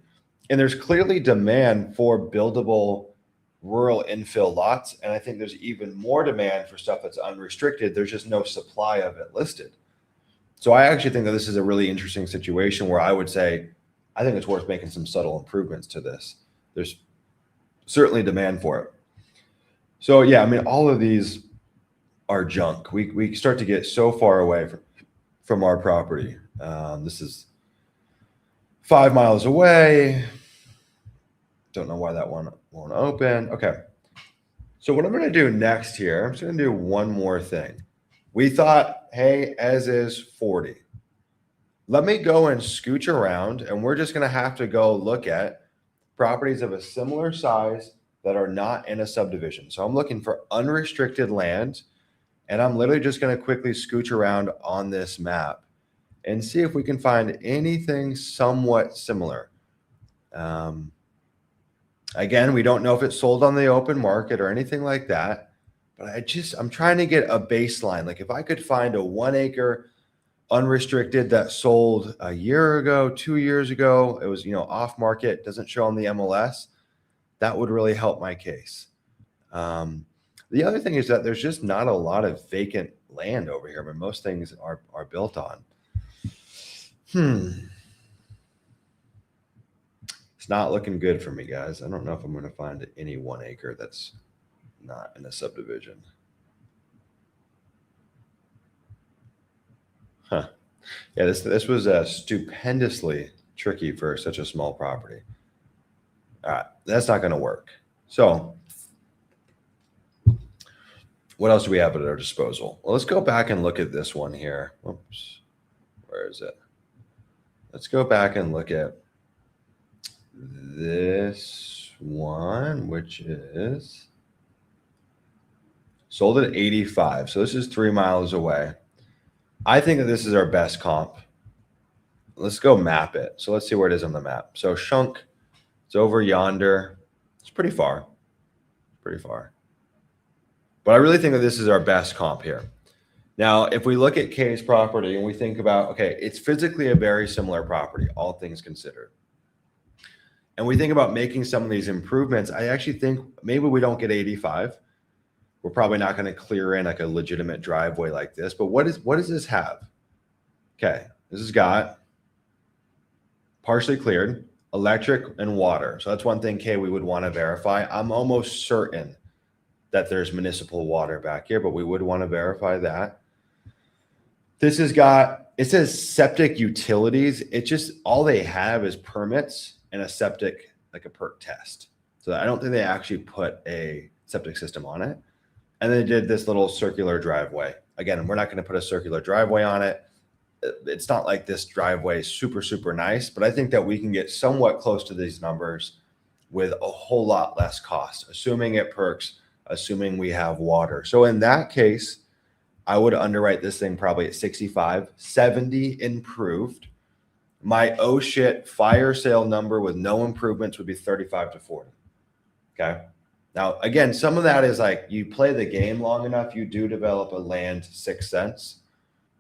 And there's clearly demand for buildable rural infill lots. And I think there's even more demand for stuff that's unrestricted. There's just no supply of it listed. So I actually think that this is a really interesting situation where I would say, I think it's worth making some subtle improvements to this. There's certainly demand for it. So yeah, I mean, all of these are junk. We start to get so far away from our property. This is 5 miles away. Don't know why that one won't open. Okay. So what I'm going to do next here, I'm just going to do one more thing. We thought, hey, as is 40. Let me go and scooch around, and we're just going to have to go look at properties of a similar size that are not in a subdivision. So I'm looking for unrestricted land, and I'm literally just going to quickly scooch around on this map and see if we can find anything somewhat similar. Again, we don't know if it's sold on the open market or anything like that, but I'm trying to get a baseline. Like if I could find a 1 acre unrestricted that sold a year ago, 2 years ago, it was, off market, doesn't show on the MLS, that would really help my case. The other thing is that there's just not a lot of vacant land over here. I mean, most things are built on. It's not looking good for me, guys. I don't know if I'm going to find any 1 acre that's not in a subdivision. Huh. Yeah, this was stupendously tricky for such a small property. All right, that's not going to work. So what else do we have at our disposal? Well, let's go back and look at this one here. Oops, where is it? Let's go back and look at this one, which is sold at 85. So this is 3 miles away. I think that this is our best comp. Let's go map it. So let's see where it is on the map. So Shunk, it's over yonder. It's pretty far. Pretty far. But I really think that this is our best comp here. Now, if we look at Kay's property and we think about, okay, it's physically a very similar property, all things considered. And we think about making some of these improvements, I actually think maybe we don't get 85. We're probably not going to clear in like a legitimate driveway like this. But what does this have? Okay, this has got partially cleared, electric and water. So that's one thing, Kay, we would want to verify. I'm almost certain that there's municipal water back here, but we would want to verify that. This has got, it says septic utilities. It just, all they have is permits and a septic, like a perk test. So I don't think they actually put a septic system on it. And they did this little circular driveway. Again, we're not going to put a circular driveway on it. It's not like this driveway is super, super nice, but I think that we can get somewhat close to these numbers with a whole lot less cost, assuming it perks, assuming we have water. So in that case, I would underwrite this thing probably at 65, 70 improved. My oh shit fire sale number with no improvements would be 35 to 40. Okay. Now, again, some of that is like you play the game long enough, you do develop a land sixth sense.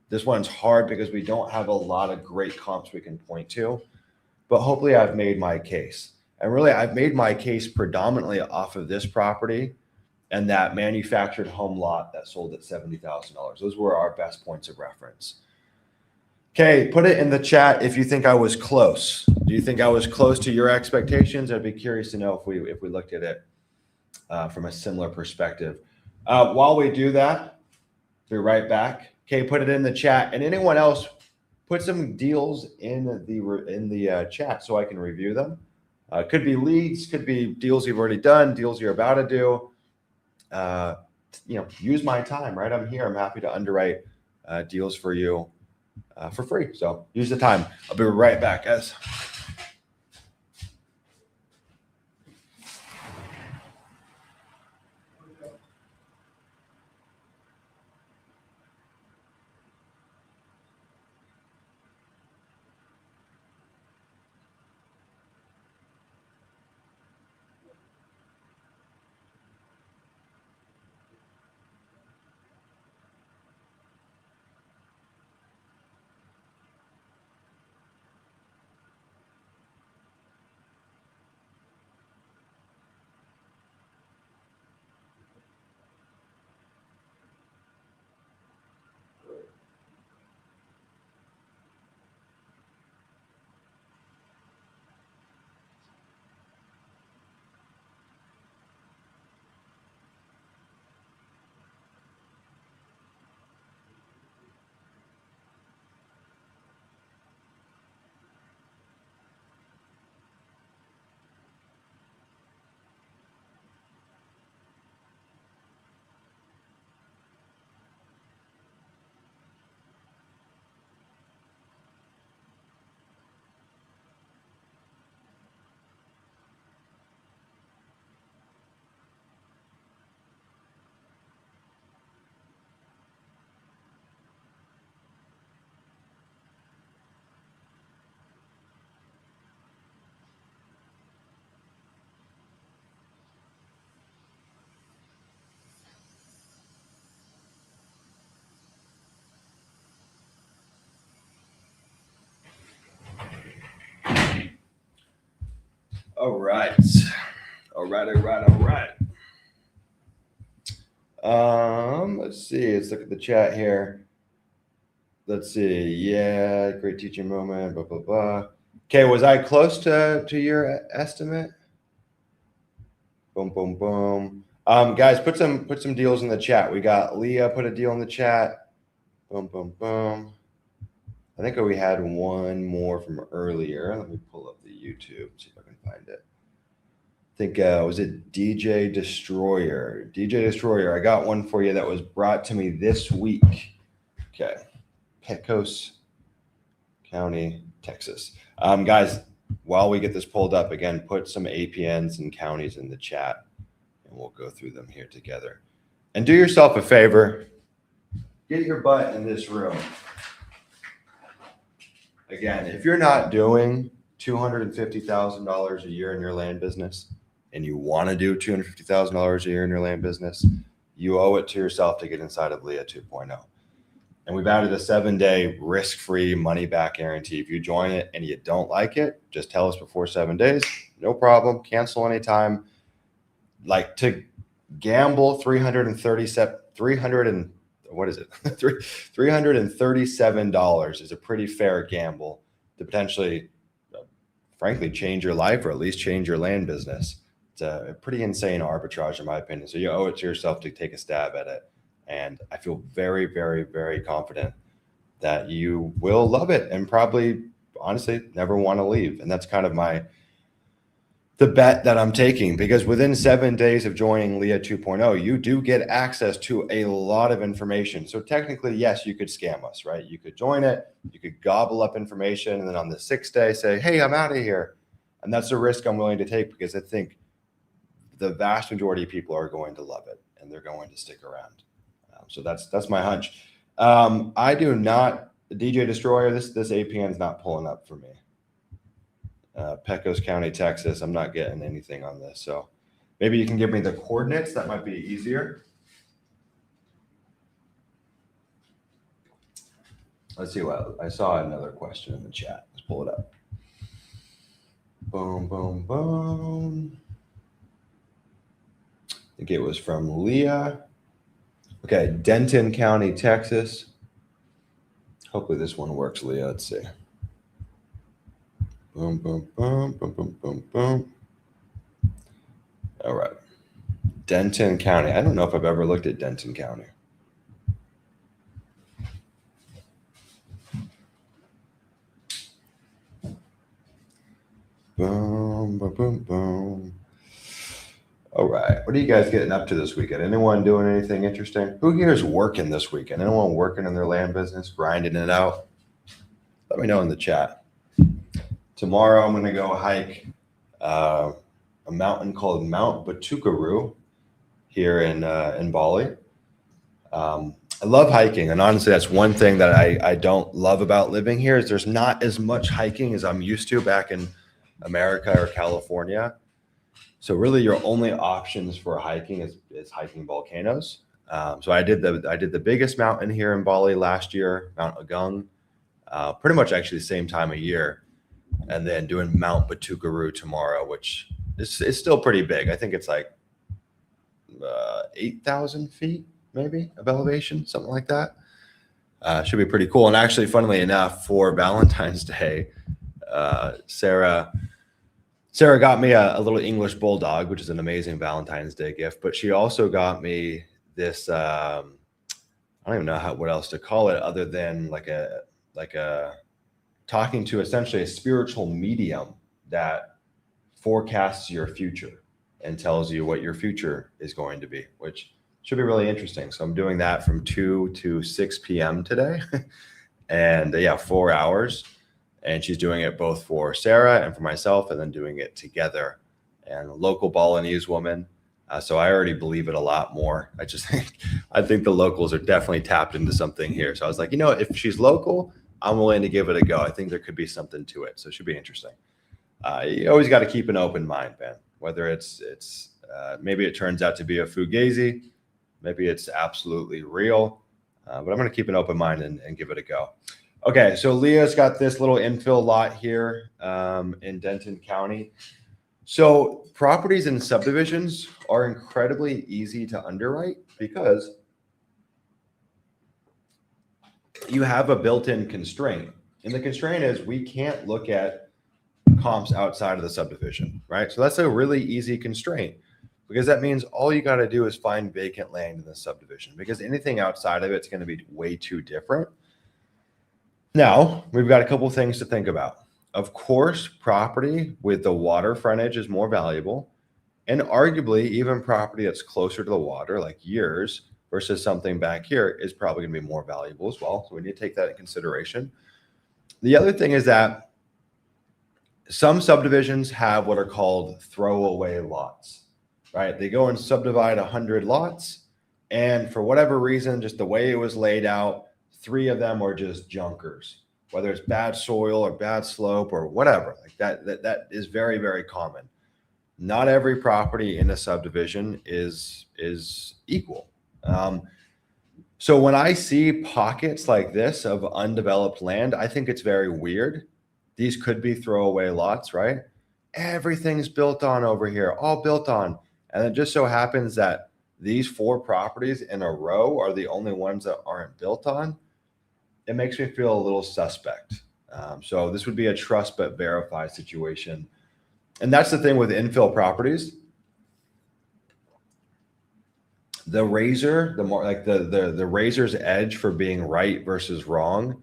This one's hard because we don't have a lot of great comps we can point to, but hopefully I've made my case. And really, I've made my case predominantly off of this property and that manufactured home lot that sold at $70,000. Those were our best points of reference. Okay, put it in the chat if you think I was close. Do you think I was close to your expectations? I'd be curious to know if we looked at it from a similar perspective. While we do that, be right back. Okay, put it in the chat, and anyone else, put some deals in the chat so I can review them. Could be leads, could be deals you've already done, deals you're about to do. Use my time, right? I'm here. I'm happy to underwrite deals for you for free. So use the time. I'll be right back, guys. All right. Let's see. Let's look at the chat here. Let's see. Yeah, great teaching moment. Blah blah blah. Okay, was I close to your estimate? Boom, boom, boom. Guys, put some deals in the chat. We got Leah put a deal in the chat. Boom, boom, boom. I think we had one more from earlier. Let me pull up the YouTube, see if I can find it. I think was it DJ Destroyer? DJ Destroyer, I got one for you that was brought to me this week. Okay, Pecos County, Texas. Guys, while we get this pulled up again, put some APNs and counties in the chat, and we'll go through them here together. And do yourself a favor, get your butt in this room. Again, if you're not doing $250,000 a year in your land business and you want to do $250,000 a year in your land business, you owe it to yourself to get inside of Leah 2.0. And we've added a 7-day risk-free money-back guarantee. If you join it and you don't like it, just tell us before 7 days. No problem. Cancel anytime. Like to gamble $337 is a pretty fair gamble to potentially, frankly, change your life or at least change your land business. It's a pretty insane arbitrage in my opinion. So you owe it to yourself to take a stab at it. And I feel very, very, very confident that you will love it and probably, honestly, never want to leave. And that's kind of the bet that I'm taking, because within 7 days of joining Leah 2.0, you do get access to a lot of information. So technically, yes, you could scam us, right? You could join it, you could gobble up information, and then on the 6th day say, hey, I'm out of here. And that's a risk I'm willing to take because I think the vast majority of people are going to love it and they're going to stick around. So that's my hunch. I do not, DJ Destroyer, this APN is not pulling up for me. Pecos County, Texas, I'm not getting anything on this. So maybe you can give me the coordinates. That might be easier. Let's see what, I saw another question in the chat. Let's pull it up. Boom, boom, boom. I think it was from Leah. Okay, Denton County, Texas. Hopefully this one works, Leah. Let's see. Boom, boom, boom, boom, boom, boom, boom. All right. Denton County. I don't know if I've ever looked at Denton County. Boom, boom, boom, boom. All right. What are you guys getting up to this weekend? Anyone doing anything interesting? Who here is working this weekend? Anyone working in their land business, grinding it out? Let me know in the chat. Tomorrow, I'm going to go hike a mountain called Mount Batukaru here in Bali. I love hiking, and honestly, that's one thing that I don't love about living here is there's not as much hiking as I'm used to back in America or California. So really, your only options for hiking is hiking volcanoes. So I did the biggest mountain here in Bali last year, Mount Agung, pretty much actually the same time of year. And then doing Mount Batukaru tomorrow, which is still pretty big. I think it's like 8,000 feet maybe of elevation, something like that. Should be pretty cool. And actually, funnily enough, for Valentine's Day, Sarah got me a little English bulldog, which is an amazing Valentine's Day gift. But she also got me this. I don't even know what else to call it other than like a talking to essentially a spiritual medium that forecasts your future and tells you what your future is going to be, which should be really interesting. So I'm doing that from 2 to 6 p.m. today. And yeah, 4 hours. And she's doing it both for Sarah and for myself, and then doing it together. And a local Balinese woman. So I already believe it a lot more. I think the locals are definitely tapped into something here. So I was like, if she's local, I'm willing to give it a go. I think there could be something to it. So it should be interesting. You always got to keep an open mind, man. Whether it's maybe it turns out to be a fugazi, maybe it's absolutely real. But I'm going to keep an open mind and give it a go. Okay, so Leah's got this little infill lot here in Denton County. So properties and subdivisions are incredibly easy to underwrite because you have a built-in constraint. And the constraint is we can't look at comps outside of the subdivision, right? So that's a really easy constraint because that means all you got to do is find vacant land in the subdivision because anything outside of it's going to be way too different. Now, we've got a couple things to think about. Of course, property with the water frontage is more valuable. And arguably, even property that's closer to the water, like yours, versus something back here, is probably going to be more valuable as well. So we need to take that in consideration. The other thing is that some subdivisions have what are called throwaway lots, right? They go and subdivide 100 lots. And for whatever reason, just the way it was laid out, 3 of them are just junkers, whether it's bad soil or bad slope or whatever. Like that is very, very common. Not every property in a subdivision is equal. So when I see pockets like this of undeveloped land, I think it's very weird. These could be throwaway lots, right? Everything's built on over here, all built on. And it just so happens that these 4 properties in a row are the only ones that aren't built on. It makes me feel a little suspect. So this would be a trust but verify situation. And that's the thing with infill properties. The razor, the more like the razor's edge for being right versus wrong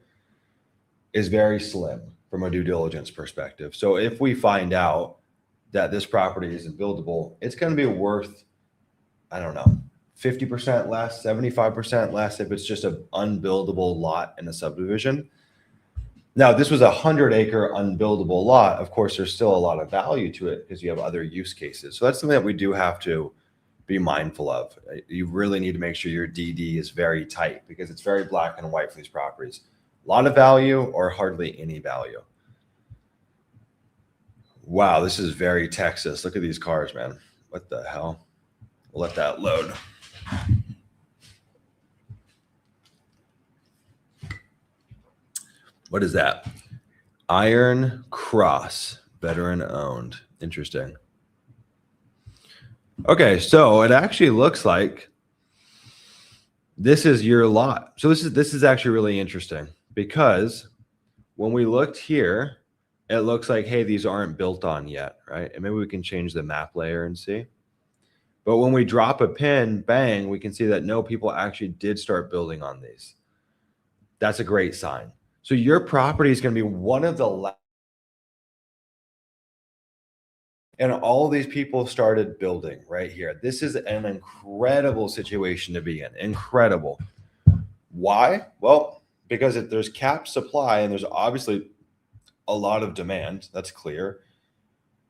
is very slim from a due diligence perspective. So if we find out that this property isn't buildable, it's going to be worth, I don't know, 50% less, 75% less if it's just an unbuildable lot in a subdivision. Now, if this was a 100-acre unbuildable lot, of course, there's still a lot of value to it because you have other use cases. So that's something that we do have to be mindful of. You really need to make sure your DD is very tight because it's very black and white for these properties. A lot of value or hardly any value. Wow, this is very Texas. Look at these cars, man. What the hell? We'll let that load. What is that? Iron Cross, veteran owned. Interesting. Okay, so it actually looks like this is your lot. So this is actually really interesting because when we looked here, it looks like, hey, these aren't built on yet, right? And maybe we can change the map layer and see. But when we drop a pin, bang, we can see that no, people actually did start building on these. That's a great sign. So your property is going to be one of the last. And all of these people started building right here. This is an incredible situation to be in. Incredible. Why? Well, because there's capped supply and there's obviously a lot of demand. That's clear.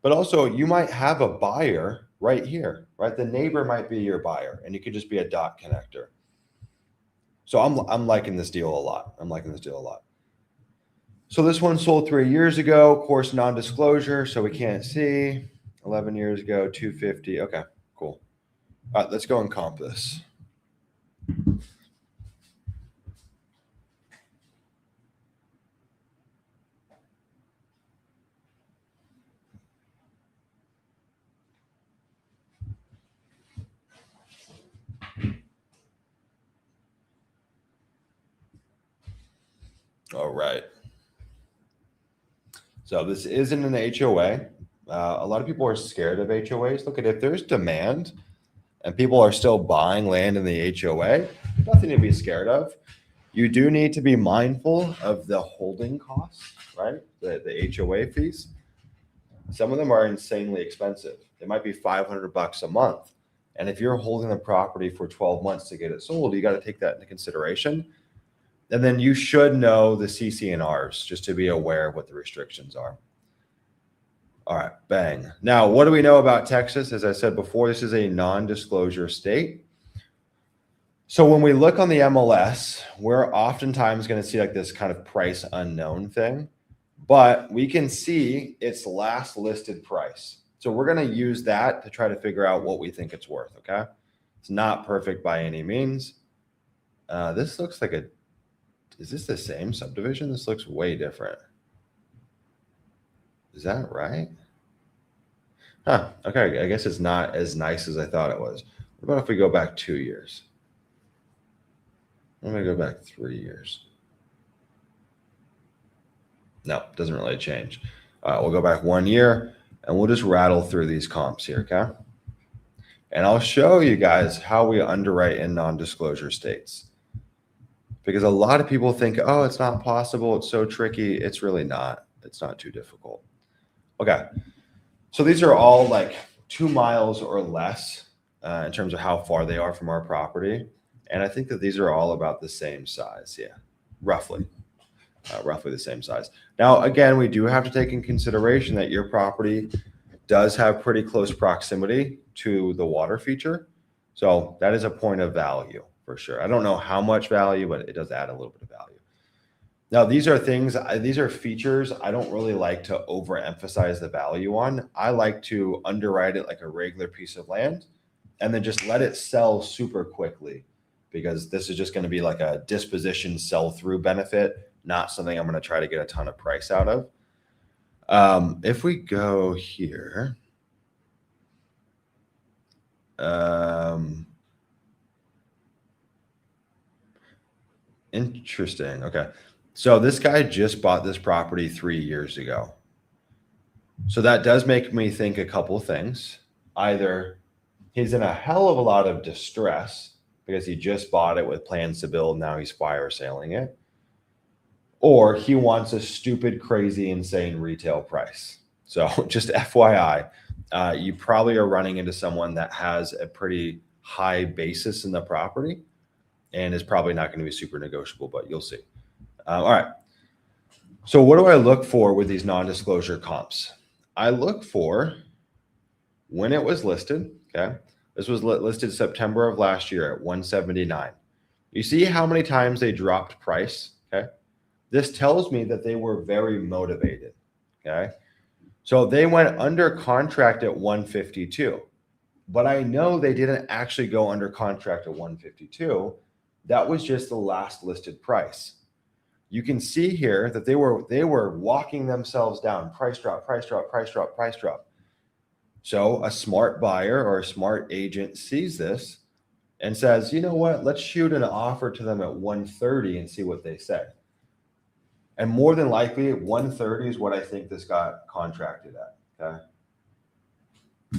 But also you might have a buyer right here, right? The neighbor might be your buyer and you could just be a dot connector. So I'm liking this deal a lot. I'm liking this deal a lot. So this one sold 3 years ago, of course, non-disclosure, so we can't see. 11 years ago, 250. Okay, cool. All right, let's go and comp this. All right. So this isn't an HOA. A lot of people are scared of HOAs. Look at if there's demand and people are still buying land in the HOA, nothing to be scared of. You do need to be mindful of the holding costs, right? The HOA fees. Some of them are insanely expensive. They might be $500 a month. And if you're holding the property for 12 months to get it sold, you got to take that into consideration. And then you should know the CC&Rs just to be aware of what the restrictions are. All right, bang. Now, what do we know about Texas? As I said before, this is a non-disclosure state. So when we look on the MLS, we're oftentimes going to see like this kind of price unknown thing, but we can see its last listed price. So we're going to use that to try to figure out what we think it's worth, okay? It's not perfect by any means. This looks like is this the same subdivision? This looks way different. Is that right? Okay, I guess it's not as nice as I thought it was. What about if we go back 2 years? I'm going to go back 3 years. No, doesn't really change. We'll go back 1 year and we'll just rattle through these comps here, okay? And I'll show you guys how we underwrite in non-disclosure states. Because a lot of people think, oh, it's not possible. It's so tricky. It's really not. It's not too difficult. Okay. So these are all like 2 miles or less in terms of how far they are from our property. And I think that these are all about the same size. Yeah, roughly the same size. Now, again, we do have to take in consideration that your property does have pretty close proximity to the water feature. So that is a point of value for sure. I don't know how much value, but it does add a little bit of value. Now, these are features I don't really like to overemphasize the value on. I like to underwrite it like a regular piece of land and then just let it sell super quickly, because this is just going to be like a disposition sell through benefit, not something I'm going to try to get a ton of price out of. If we go here, interesting. Okay. So this guy just bought this property 3 years ago. So that does make me think a couple things. Either he's in a hell of a lot of distress because he just bought it with plans to build. Now he's fire selling it. Or he wants a stupid, crazy, insane retail price. So just FYI, you probably are running into someone that has a pretty high basis in the property and is probably not going to be super negotiable, but you'll see. All right. So what do I look for with these non-disclosure comps? I look for when it was listed. Okay. This was listed September of last year at 179. You see how many times they dropped price? Okay. This tells me that they were very motivated. Okay. So they went under contract at 152, but I know they didn't actually go under contract at 152. That was just the last listed price. You can see here that they were walking themselves down. Price drop, price drop, price drop, price drop. So a smart buyer or a smart agent sees this and says, you know what, let's shoot an offer to them at 130 and see what they say. And more than likely, 130 is what I think this got contracted at. Okay.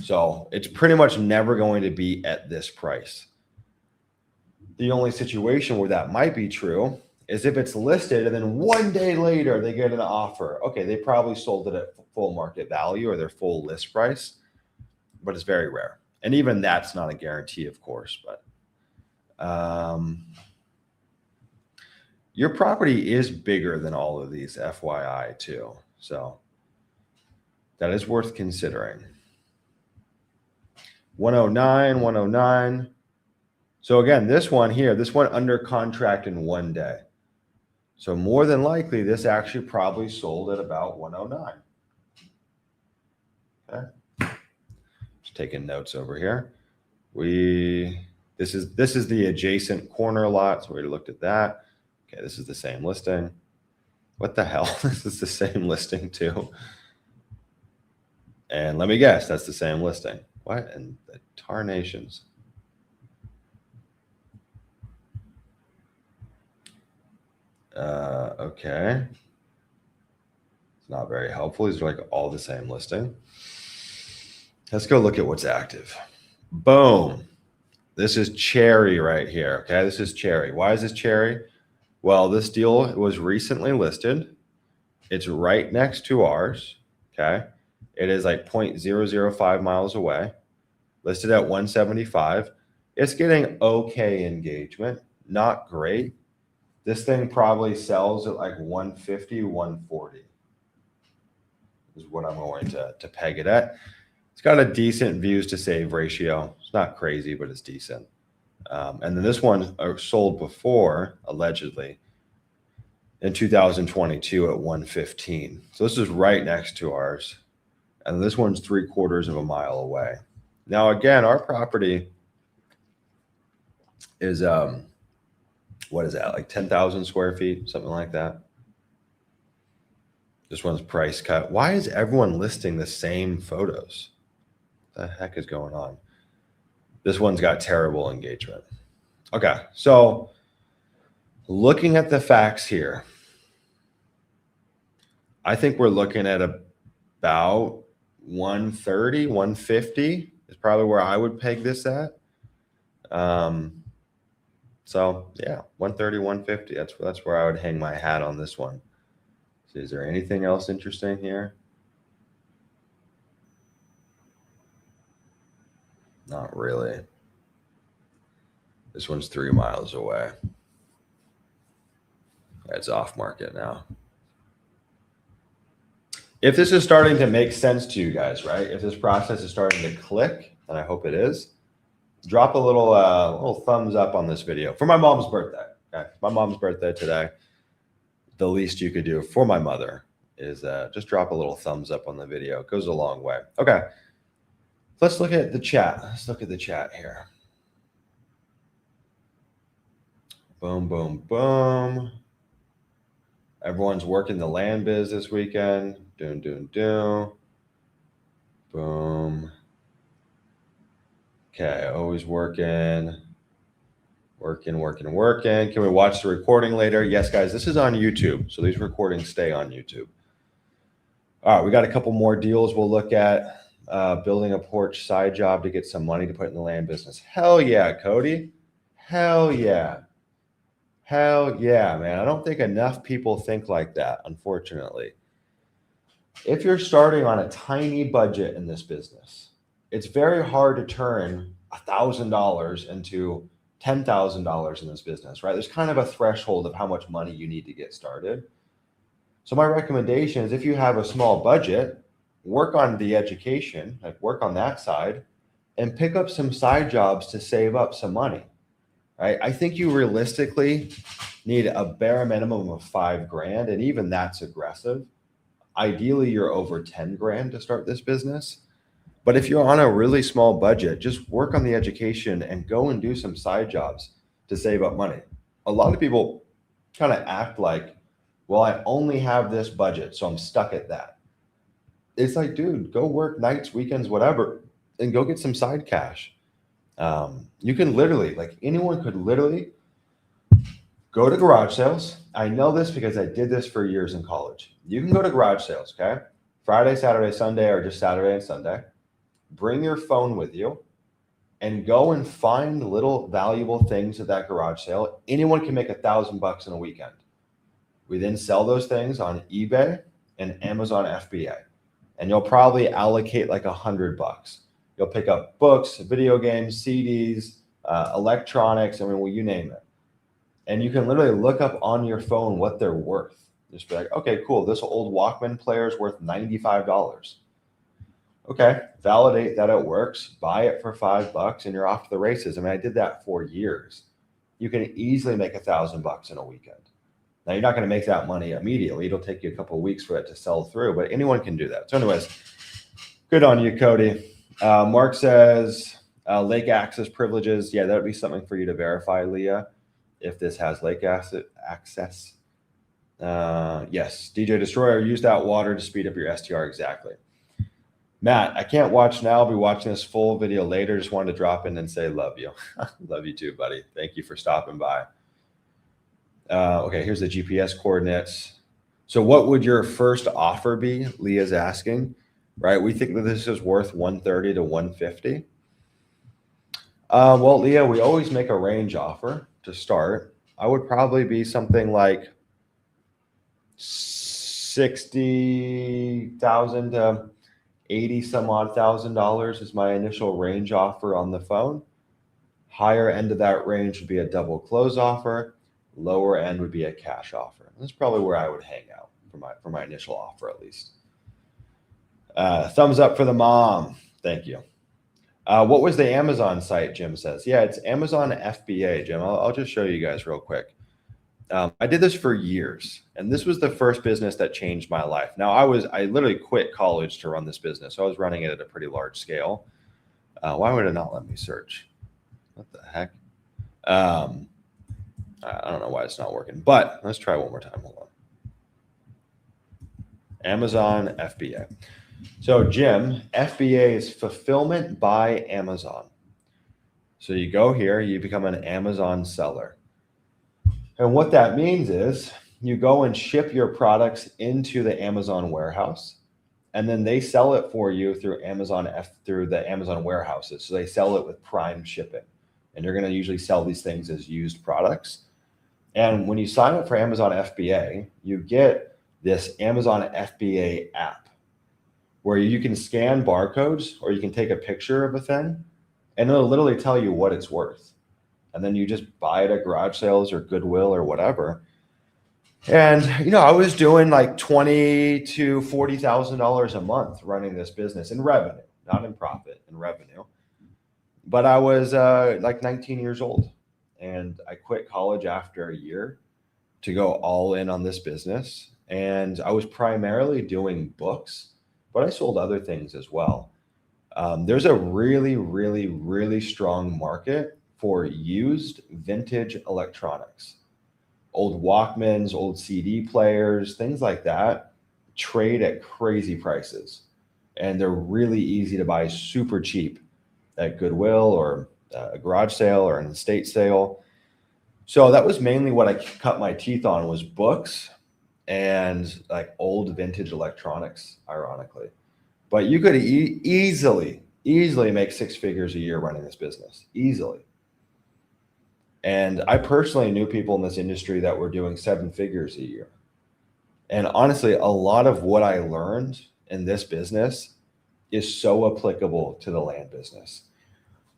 So it's pretty much never going to be at this price. The only situation where that might be true is if it's listed and then 1 day later they get an offer. Okay, they probably sold it at full market value or their full list price, but it's very rare. And even that's not a guarantee, of course, but your property is bigger than all of these, FYI, too. So that is worth considering. 109, 109. So again, this one here, this one under contract in 1 day. So more than likely, this actually probably sold at about 109. Okay. Just taking notes over here. This is the adjacent corner lot. So we already looked at that. Okay, this is the same listing. What the hell? This is the same listing too. And let me guess, that's the same listing. What in the tarnations? Okay. It's not very helpful. These are like all the same listing. Let's go look at what's active. Boom. This is cherry right here. Okay, this is cherry. Why is this cherry? Well, this deal was recently listed. It's right next to ours. Okay. It is like 0.005 miles away. Listed at 175. It's getting okay engagement. Not great. This thing probably sells at like 150, 140 is what I'm going to peg it at. It's got a decent views to save ratio. It's not crazy, but it's decent. And then this one sold before, allegedly, in 2022 at 115. So this is right next to ours. And this one's 3/4 of a mile away. Now, again, our property is, what is that, like 10,000 square feet, something like that. This one's price cut. Why is everyone listing the same photos? the heck is going on? This one's got terrible engagement. Okay, so looking at the facts here, I think we're looking at about 130, 150 is probably where I would peg this at. So yeah, 130, 150. That's where I would hang my hat on this one. So is there anything else interesting here? Not really. This one's 3 miles away. It's off market now. If this is starting to make sense to you guys, right? If this process is starting to click, and I hope it is, drop a little thumbs up on this video for my mom's birthday. Okay, my mom's birthday today. The least you could do for my mother is just drop a little thumbs up on the video. It goes a long way. Okay, let's look at the chat. Let's look at the chat here. Boom, boom, boom. Everyone's working the land biz this weekend. Boom. Okay, always working. Can we watch the recording later? Yes, guys, this is on YouTube. So these recordings stay on YouTube. All right, we got a couple more deals we'll look at. Building a porch side job to get some money to put in the land business. Hell yeah, Cody. Hell yeah. Hell yeah, man. I don't think enough people think like that, unfortunately. If you're starting on a tiny budget in this business, it's very hard to turn $1,000 into $10,000 in this business, right? There's kind of a threshold of how much money you need to get started. So my recommendation is if you have a small budget, work on the education, like work on that side, and pick up some side jobs to save up some money, right? I think you realistically need a bare minimum of $5,000, and even that's aggressive. Ideally, you're over 10 grand to start this business. But if you're on a really small budget, just work on the education and go and do some side jobs to save up money. A lot of people kind of act like, well, I only have this budget, so I'm stuck at that. It's like, dude, go work nights, weekends, whatever, and go get some side cash. You can literally, like anyone could literally go to garage sales. I know this because I did this for years in college. You can go to garage sales, okay? Friday, Saturday, Sunday, or just Saturday and Sunday. Bring your phone with you and go and find little valuable things at that garage sale. Anyone can make $1,000 in a weekend. We then sell those things on eBay and Amazon FBA. And you'll probably allocate like $100. You'll pick up books, video games, CDs, electronics, I mean, well, you name it. And you can literally look up on your phone what they're worth. Just be like, okay, cool. This old Walkman player is worth $95. Okay, validate that it works, buy it for $5, and you're off to the races. I mean, I did that for years. You can easily make $1,000 in a weekend. Now, you're not going to make that money immediately. It'll take you a couple of weeks for it to sell through, but anyone can do that. So anyways, good on you, Cody. Mark says, lake access privileges. Yeah, that would be something for you to verify, Leah, if this has lake access. Yes, DJ Destroyer, use that water to speed up your STR. Exactly. Matt, I can't watch now. I'll be watching this full video later. Just wanted to drop in and say love you. Love you too, buddy. Thank you for stopping by. Okay, here's the GPS coordinates. So what would your first offer be? Leah's asking, right? We think that this is worth 130 to 150. Well, Leah, we always make a range offer to start. I would probably be something like 60,000 to 80 some odd $1,000 is my initial range offer on the phone. Higher end of that range would be a double close offer. Lower end would be a cash offer. That's probably where I would hang out for my initial offer, at least. Thumbs up for the mom. Thank you. What was the Amazon site, Jim says? Yeah, it's Amazon FBA, Jim. I'll just show you guys real quick. I did this for years, and this was the first business that changed my life. Now, I literally quit college to run this business. So I was running it at a pretty large scale. Why would it not let me search? What the heck? I don't know why it's not working, but let's try one more time. Hold on. Amazon FBA. So Jim, FBA is fulfillment by Amazon. So you go here, you become an Amazon seller. And what that means is you go and ship your products into the Amazon warehouse, and then they sell it for you through through the Amazon warehouses. So they sell it with prime shipping. And you're going to usually sell these things as used products. And when you sign up for Amazon FBA, you get this Amazon FBA app where you can scan barcodes or you can take a picture of a thing and it'll literally tell you what it's worth. And then you just buy it at garage sales or Goodwill or whatever. And I was doing like $20,000 to $40,000 a month running this business in revenue, not in profit, in revenue. But I was like 19 years old, and I quit college after a year to go all in on this business. And I was primarily doing books, but I sold other things as well. There's a really, really, really strong market for used vintage electronics. Old Walkmans, old CD players, things like that trade at crazy prices. And they're really easy to buy super cheap at Goodwill or a garage sale or an estate sale. So that was mainly what I cut my teeth on, was books and like old vintage electronics, ironically. But you could easily make six figures a year running this business, easily. And I personally knew people in this industry that were doing seven figures a year. And honestly, a lot of what I learned in this business is so applicable to the land business,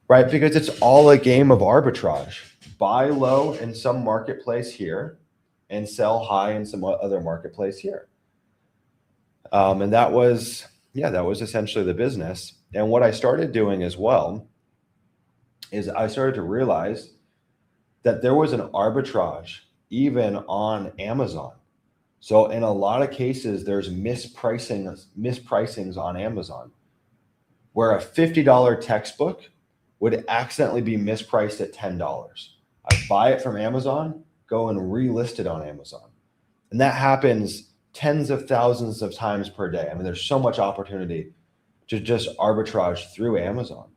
right? Because it's all a game of arbitrage. Buy low in some marketplace here and sell high in some other marketplace here. And that was essentially the business. And what I started doing as well is I started to realize that there was an arbitrage even on Amazon. So in a lot of cases, there's mispricings on Amazon, where a $50 textbook would accidentally be mispriced at $10. I buy it from Amazon, go and relist it on Amazon. And that happens tens of thousands of times per day. I mean, there's so much opportunity to just arbitrage through Amazon,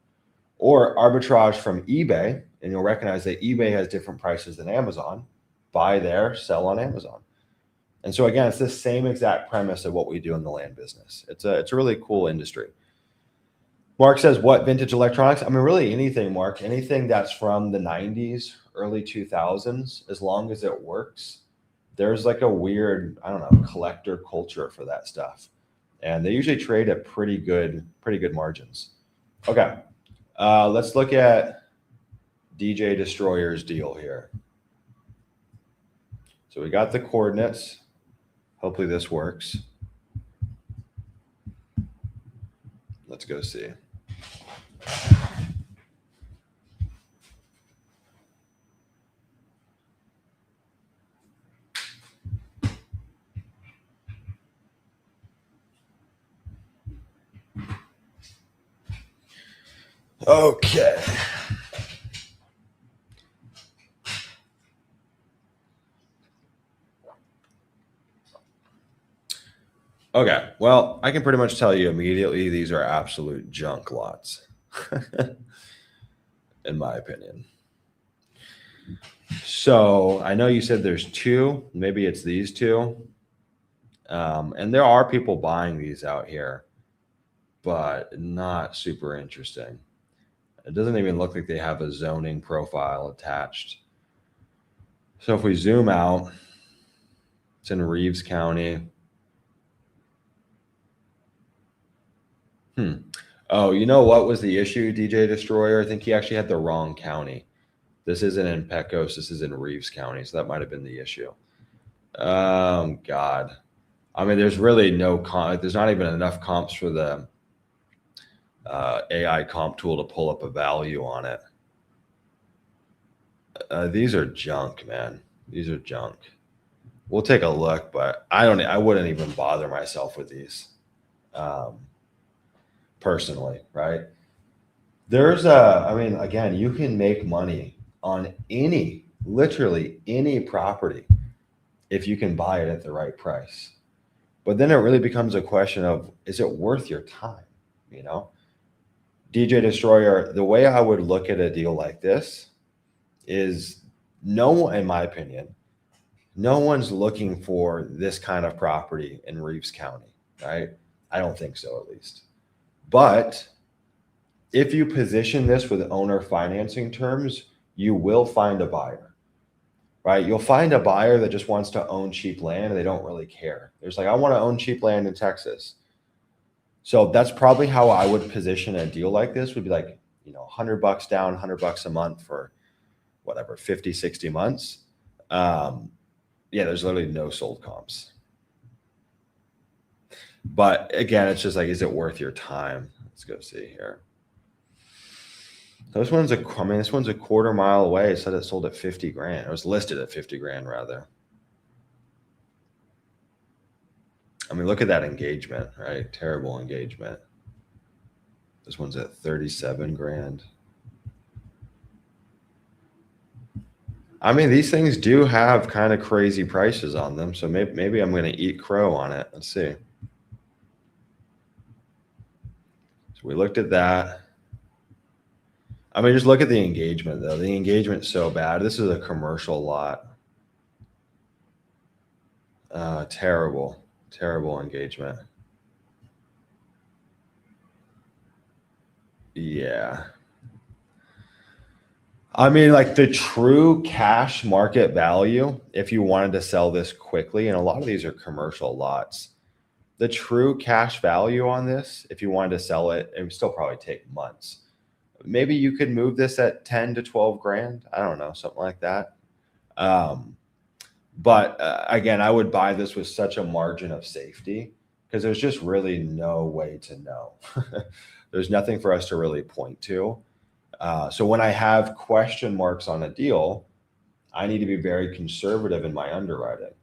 or arbitrage from eBay. And you'll recognize that eBay has different prices than Amazon. Buy there, sell on Amazon. And so again, it's the same exact premise of what we do in the land business. It's a really cool industry. Mark says, what vintage electronics? I mean, really anything, Mark, anything that's from the 90s, early 2000s, as long as it works. There's like a weird, I don't know, collector culture for that stuff. And they usually trade at pretty good margins. Okay, let's look at DJ Destroyer's deal here. So we got the coordinates. Hopefully this works. Let's go see. Okay. Okay, well, I can pretty much tell you immediately these are absolute junk lots, in my opinion. So I know you said there's two, maybe it's these two. And there are people buying these out here, but not super interesting. It doesn't even look like they have a zoning profile attached. So if we zoom out, it's in Reeves County. Oh, you know what was the issue, DJ Destroyer? I think he actually had the wrong county. This isn't in Pecos. This is in Reeves County. So that might have been the issue. God. I mean, there's really no comp. There's not even enough comps for the AI comp tool to pull up a value on it. These are junk, man. These are junk. We'll take a look, but I wouldn't even bother myself with these. Personally, right? I mean, again, you can make money on literally any property if you can buy it at the right price. But then it really becomes a question of, is it worth your time? You know, DJ Destroyer, the way I would look at a deal like this is in my opinion, no one's looking for this kind of property in Reeves County, right? I don't think so, at least. But if you position this with owner financing terms, you will find a buyer, right? You'll find a buyer that just wants to own cheap land and they don't really care. There's like, I want to own cheap land in Texas. So that's probably how I would position a deal like this, would be like, you know, $100 down, $100 a month for whatever, 50, 60 months. Yeah, there's literally no sold comps. But again, it's just like, is it worth your time? Let's go see here. This one's a quarter mile away. It said it sold at 50 grand. It was listed at 50 grand rather. I mean, look at that engagement, right? Terrible engagement. This one's at 37 grand. I mean, these things do have kind of crazy prices on them. So maybe I'm going to eat crow on it. Let's see. So we looked at that. I mean, just look at the engagement though. The engagement's so bad. This is a commercial lot. Terrible engagement. Yeah. I mean, like the true cash market value, if you wanted to sell this quickly, and a lot of these are commercial lots, the true cash value on this, if you wanted to sell it, it would still probably take months. Maybe you could move this at 10 to 12 grand. I don't know, something like that. But again, I would buy this with such a margin of safety because there's just really no way to know. There's nothing for us to really point to. So when I have question marks on a deal, I need to be very conservative in my underwriting.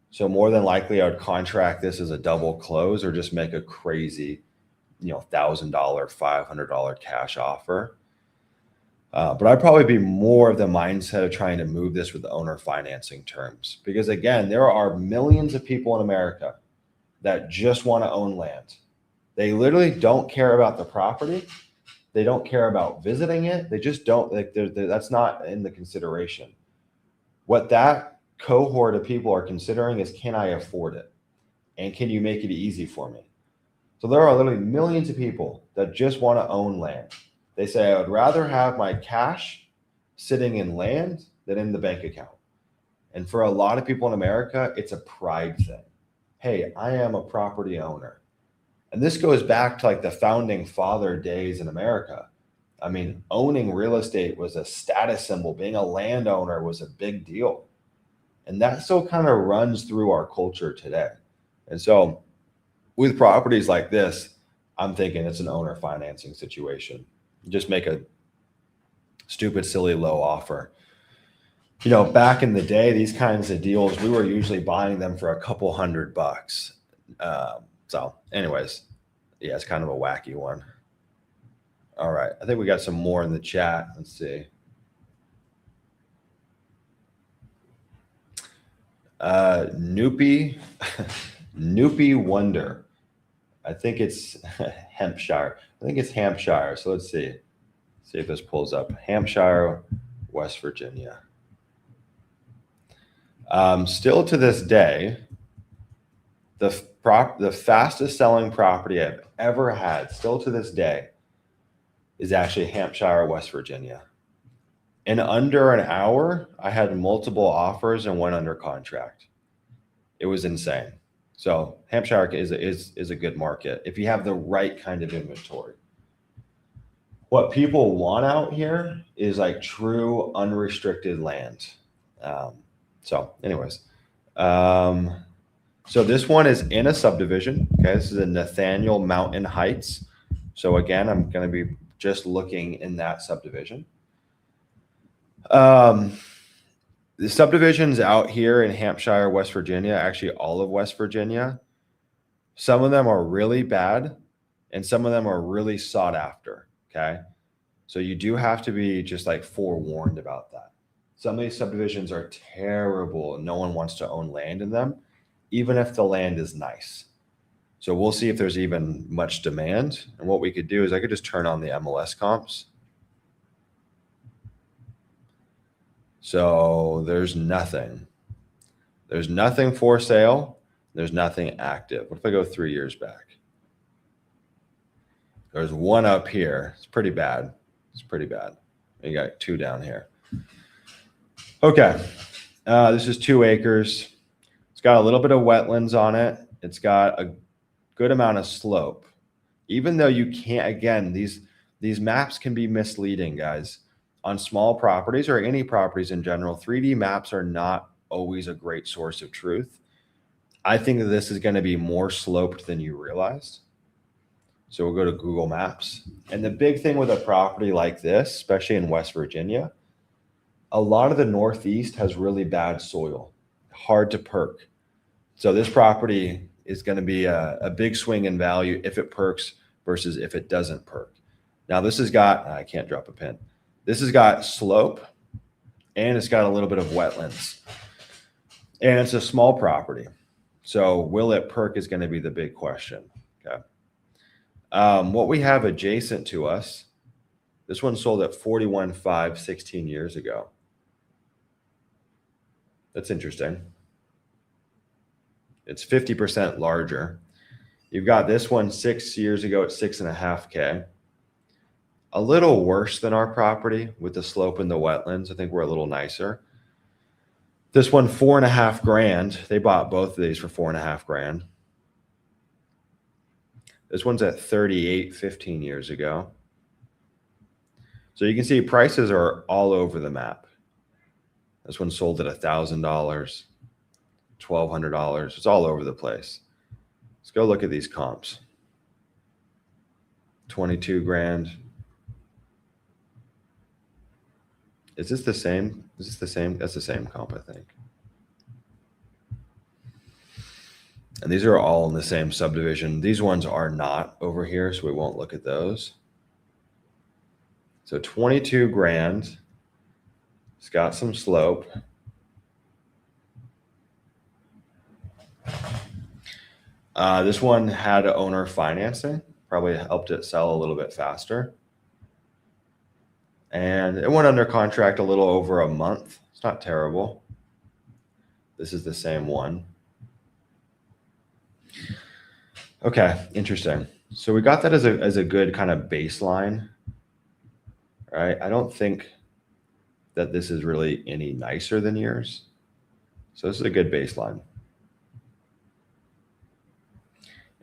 So more than likely I would contract this as a double close or just make a crazy, you know, $1,000, $500 cash offer. But I'd probably be more of the mindset of trying to move this with the owner financing terms. Because again, there are millions of people in America that just want to own land. They literally don't care about the property. They don't care about visiting it. They just don't, like, that's not in the consideration. What that cohort of people are considering is, can I afford it? And can you make it easy for me? So there are literally millions of people that just want to own land. They say, I would rather have my cash sitting in land than in the bank account. And for a lot of people in America, it's a pride thing. Hey, I am a property owner. And this goes back to like the founding father days in America. I mean, owning real estate was a status symbol. Being a landowner was a big deal. And that still kind of runs through our culture today. And so with properties like this, I'm thinking it's an owner financing situation. Just make a stupid, silly, low offer. You know, back in the day, these kinds of deals, we were usually buying them for a couple $100. So anyways, yeah, it's kind of a wacky one. All right. I think we got some more in the chat. Let's see. Noopy Wonder. I think it's Hampshire. I think it's Hampshire. So let's see. See if this pulls up. Hampshire, West Virginia. Still to this day, the fastest selling property I've ever had, still to this day, is actually Hampshire, West Virginia. In under an hour, I had multiple offers and went under contract. It was insane. So Hampshire is a good market if you have the right kind of inventory. What people want out here is like true unrestricted land. So anyways, so this one is in a subdivision. Okay, this is in Nathaniel Mountain Heights. So again, I'm going to be just looking in that subdivision. The subdivisions out here in Hampshire, West Virginia, actually all of West Virginia, some of them are really bad and some of them are really sought after. Okay. So you do have to be just like forewarned about that. Some of these subdivisions are terrible and no one wants to own land in them, even if the land is nice. So we'll see if there's even much demand. And what we could do is I could just turn on the MLS comps. So there's nothing. There's nothing for sale. There's nothing active. What if I go 3 years back? There's one up here. It's pretty bad. It's pretty bad. You got 2 down here. Okay. This is 2 acres. It's got a little bit of wetlands on it. It's got a good amount of slope. Even though you can't, again, these maps can be misleading, guys. On small properties or any properties in general, 3D maps are not always a great source of truth. I think that this is going to be more sloped than you realized. So we'll go to Google Maps. And the big thing with a property like this, especially in West Virginia, a lot of the Northeast has really bad soil, hard to perk. So this property is going to be a big swing in value if it perks versus if it doesn't perk. Now this has got, I can't drop a pin. This has got slope and it's got a little bit of wetlands and it's a small property. So will it perk is going to be the big question. Okay. What we have adjacent to us, this one sold at 41.5 16 years ago. That's interesting. It's 50% larger. You've got this one 6 years ago at 6.5K. A little worse than our property with the slope and the wetlands. I think we're a little nicer. This one, 4.5 grand. They bought both of these for 4.5 grand. This one's at 38 15 years ago. So you can see prices are all over the map. This one sold at $1,000, $1,200. It's all over the place. Let's go look at these comps. 22 grand. Is this the same? Is this the same? That's the same comp, I think. And these are all in the same subdivision. These ones are not over here, so we won't look at those. So 22 grand. It's got some slope. This one had owner financing, probably helped it sell a little bit faster. And it went under contract a little over a month. It's not terrible. This is the same one. Okay, interesting. So we got that as a good kind of baseline, right? I don't think that this is really any nicer than yours. So this is a good baseline.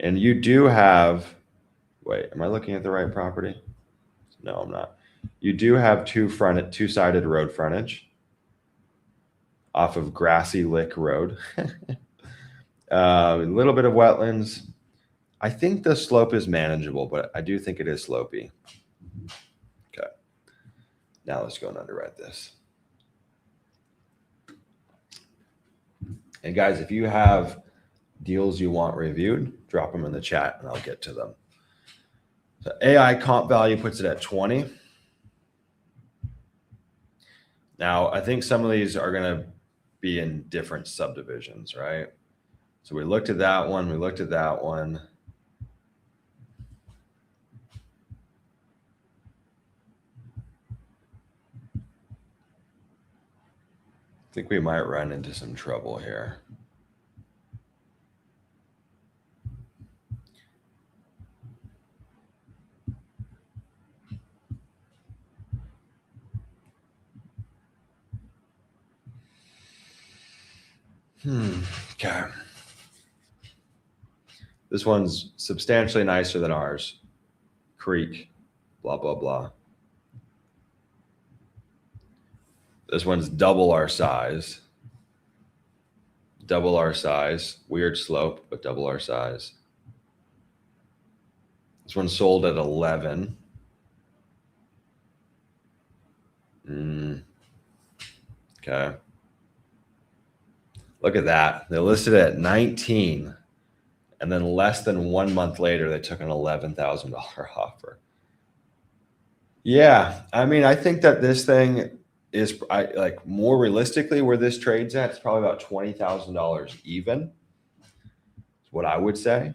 And you do have, wait, am I looking at the right property? No, I'm not. You do have two-sided road frontage off of Grassy Lick Road. A little bit of wetlands. I think the slope is manageable, but I do think it is slopey. Okay. Now let's go and underwrite this. And guys, if you have deals you want reviewed, drop them in the chat and I'll get to them. So AI comp value puts it at 20. Now, I think some of these are going to be in different subdivisions, right? So we looked at that one. We looked at that one. I think we might run into some trouble here. Okay. This one's substantially nicer than ours. Creek, blah, blah, blah. This one's double our size. Double our size. Weird slope, but double our size. This one sold at 11. Okay. Look at that. They listed it at 19. And then less than 1 month later, they took an $11,000 offer. Yeah. I mean, I think that this thing is like more realistically where this trades at, it's probably about $20,000 even. what I would say.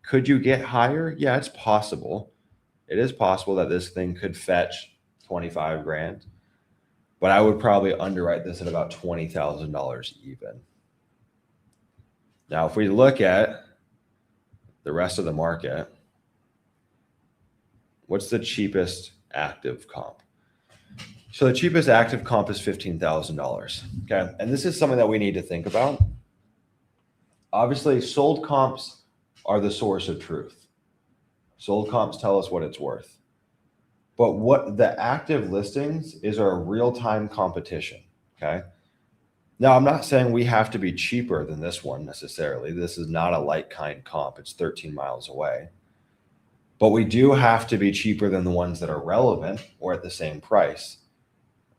Could you get higher? Yeah, it's possible. It is possible that this thing could fetch 25 grand, but I would probably underwrite this at about $20,000 even. Now, if we look at the rest of the market, what's the cheapest active comp? So the cheapest active comp is $15,000. Okay. And this is something that we need to think about. Obviously, sold comps are the source of truth. Sold comps tell us what it's worth. But what the active listings is our real-time competition. Okay. Now, I'm not saying we have to be cheaper than this one necessarily. This is not a like-kind comp. It's 13 miles away. But we do have to be cheaper than the ones that are relevant or at the same price.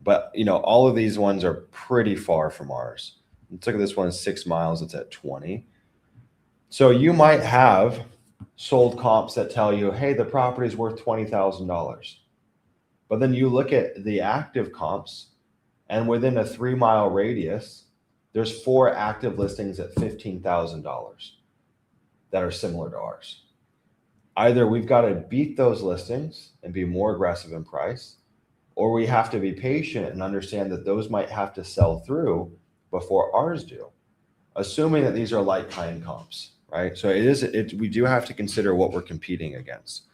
But, all of these ones are pretty far from ours. Let's look at this one, 6 miles. It's at 20. So you might have sold comps that tell you, hey, the property is worth $20,000. But then you look at the active comps, and within a 3-mile radius, there's 4 active listings at $15,000 that are similar to ours. Either we've got to beat those listings and be more aggressive in price, or we have to be patient and understand that those might have to sell through before ours do, assuming that these are like-kind comps, right? So we do have to consider what we're competing against.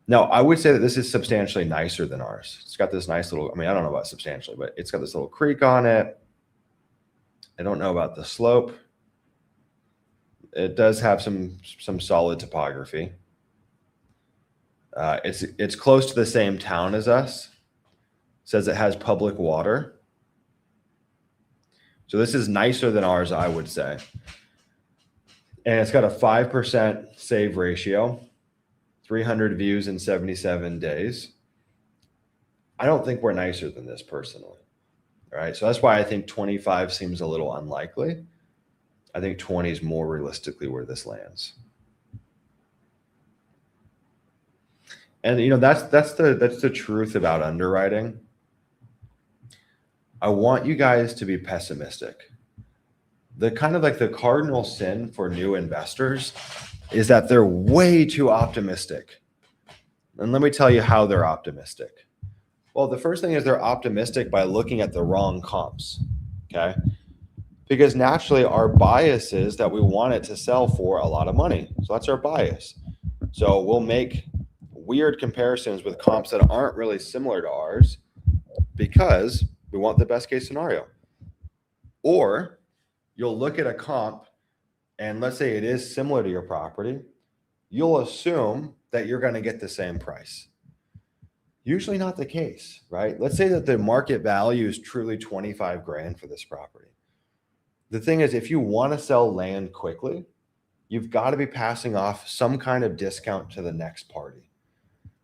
Now, I would say that this is substantially nicer than ours. It's got this nice little, I don't know about substantially, but it's got this little creek on it. I don't know about the slope. It does have some solid topography. It's close to the same town as us. It says it has public water. So this is nicer than ours, I would say. And it's got a 5% save ratio, 300 views in 77 days. I don't think we're nicer than this personally. All right. So that's why I think 25 seems a little unlikely. I think 20 is more realistically where this lands. And that's the truth about underwriting. I want you guys to be pessimistic. The kind of like the cardinal sin for new investors is that they're way too optimistic. And let me tell you how they're optimistic. Well, the first thing is they're optimistic by looking at the wrong comps. Okay. Because naturally our bias is that we want it to sell for a lot of money. So that's our bias. So we'll make weird comparisons with comps that aren't really similar to ours because we want the best case scenario. Or you'll look at a comp and let's say it is similar to your property. You'll assume that you're going to get the same price. Usually not the case, right? Let's say that the market value is truly 25 grand for this property. The thing is, if you want to sell land quickly, you've got to be passing off some kind of discount to the next party.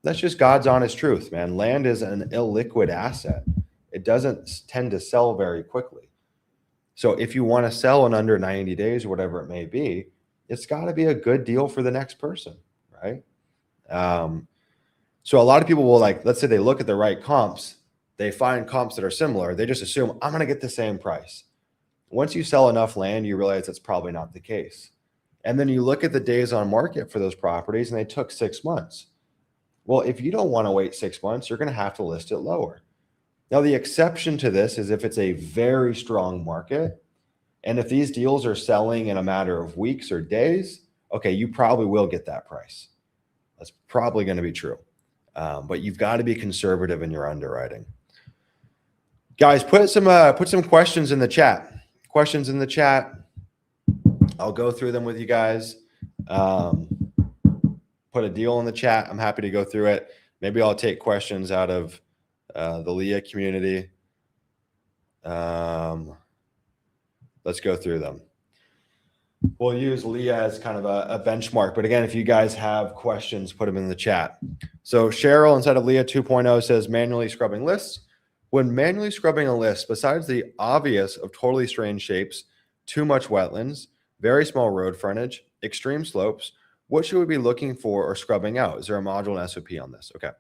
That's just God's honest truth, man. Land is an illiquid asset. It doesn't tend to sell very quickly. So if you want to sell in under 90 days or whatever it may be, it's got to be a good deal for the next person, right? So a lot of people will let's say they look at the right comps, they find comps that are similar. They just assume I'm going to get the same price. Once you sell enough land, you realize that's probably not the case. And then you look at the days on market for those properties and they took 6 months. Well, if you don't want to wait 6 months, you're going to have to list it lower. Now, the exception to this is if it's a very strong market. And if these deals are selling in a matter of weeks or days, okay, you probably will get that price. That's probably going to be true. But you've got to be conservative in your underwriting. Guys, put some questions in the chat. Questions in the chat. I'll go through them with you guys. Put a deal in the chat. I'm happy to go through it. Maybe I'll take questions out of the Leah community. Let's go through them. We'll use Leah as kind of a benchmark. But again, if you guys have questions, put them in the chat. So Cheryl, inside of Leah 2.0 says manually scrubbing lists. When manually scrubbing a list, besides the obvious of totally strange shapes, too much wetlands, very small road frontage, extreme slopes, what should we be looking for or scrubbing out? Is there a module and SOP on this? Okay.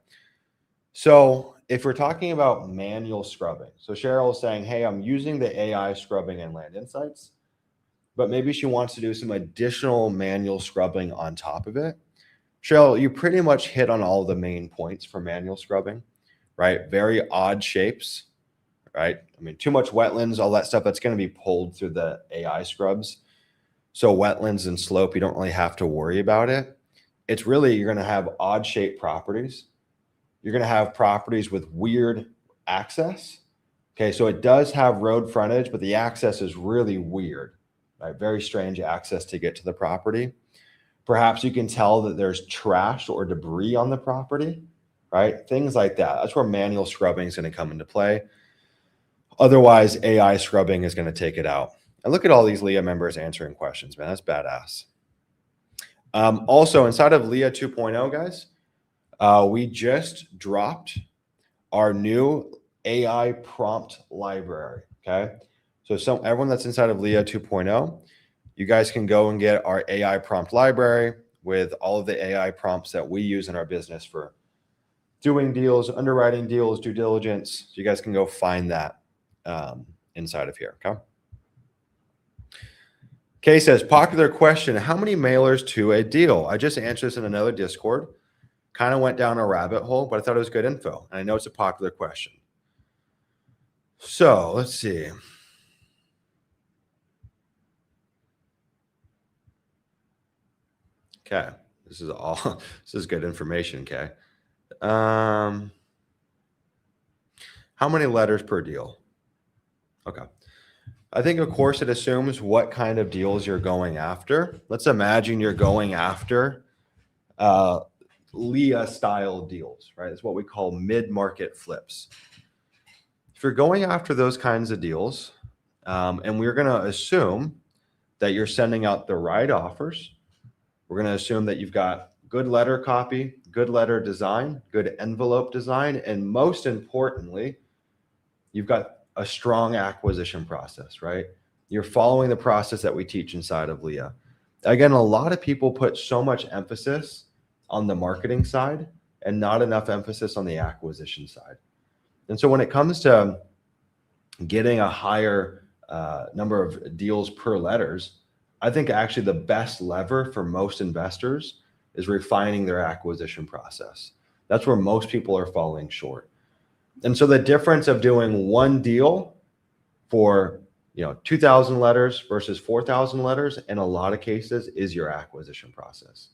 So if we're talking about manual scrubbing, so Cheryl is saying, hey, I'm using the AI scrubbing and Land Insights. but maybe she wants to do some additional manual scrubbing on top of it. Cheryl, you pretty much hit on all the main points for manual scrubbing, right? Very odd shapes, right? I mean, too much wetlands, all that stuff, that's going to be pulled through the AI scrubs. So wetlands and slope, you don't really have to worry about it. It's really, you're going to have odd shaped properties. You're going to have properties with weird access. Okay, so it does have road frontage, but the access is really weird, right? Very strange access to get to the property. Perhaps you can tell that there's trash or debris on the property, right? Things like that. That's where manual scrubbing is going to come into play. Otherwise, AI scrubbing is going to take it out. And look at all these Leah members answering questions, man. That's badass. Also, inside of Leah 2.0, guys, we just dropped our new AI prompt library, okay? So everyone that's inside of Leah 2.0, you guys can go and get our AI prompt library with all of the AI prompts that we use in our business for doing deals, underwriting deals, due diligence. So you guys can go find that inside of here, okay? Kay says, popular question, how many mailers to a deal? I just answered this in another Discord. Kind of went down a rabbit hole, but I thought it was good info. And I know it's a popular question. So let's see. Okay, this is good information, Kay. How many letters per deal? Okay. I think, of course, it assumes what kind of deals you're going after. Let's imagine you're going after Leah style deals, right? It's what we call mid-market flips. If you're going after those kinds of deals, and we're going to assume that you're sending out the right offers, we're going to assume that you've got good letter copy, good letter design, good envelope design, and most importantly, you've got a strong acquisition process, right? You're following the process that we teach inside of Leah. Again, a lot of people put so much emphasis on the marketing side and not enough emphasis on the acquisition side. And so when it comes to getting a higher number of deals per letters, I think actually the best lever for most investors is refining their acquisition process. That's where most people are falling short. And so the difference of doing one deal for 2,000 letters versus 4,000 letters in a lot of cases is your acquisition process.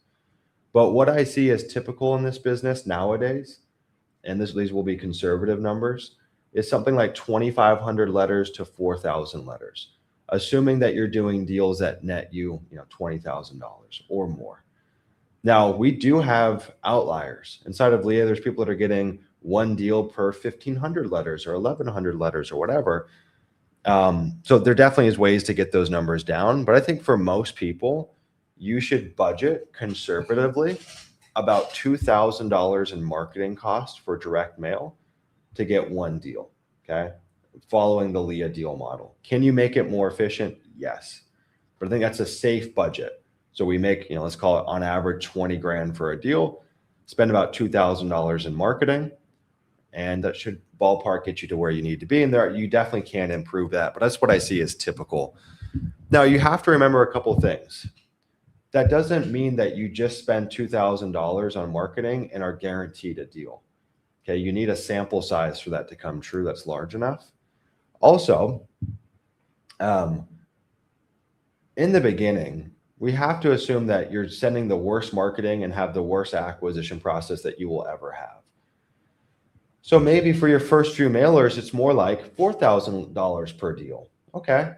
But what I see as typical in this business nowadays, and these will be conservative numbers, is something like 2,500 letters to 4,000 letters, assuming that you're doing deals that net you, $20,000 or more. Now, we do have outliers. Inside of Leah, there's people that are getting one deal per 1,500 letters or 1,100 letters or whatever. So there definitely is ways to get those numbers down. But I think for most people, you should budget conservatively about $2,000 in marketing cost for direct mail to get one deal, okay? Following the Leah deal model. Can you make it more efficient? Yes. But I think that's a safe budget. So we make, let's call it on average 20 grand for a deal, spend about $2,000 in marketing, and that should ballpark get you to where you need to be. And there, you definitely can improve that, but that's what I see as typical. Now, you have to remember a couple of things. That doesn't mean that you just spend $2,000 on marketing and are guaranteed a deal. Okay, you need a sample size for that to come true that's large enough. Also, in the beginning, we have to assume that you're sending the worst marketing and have the worst acquisition process that you will ever have. So maybe for your first few mailers, it's more like $4,000 per deal. Okay,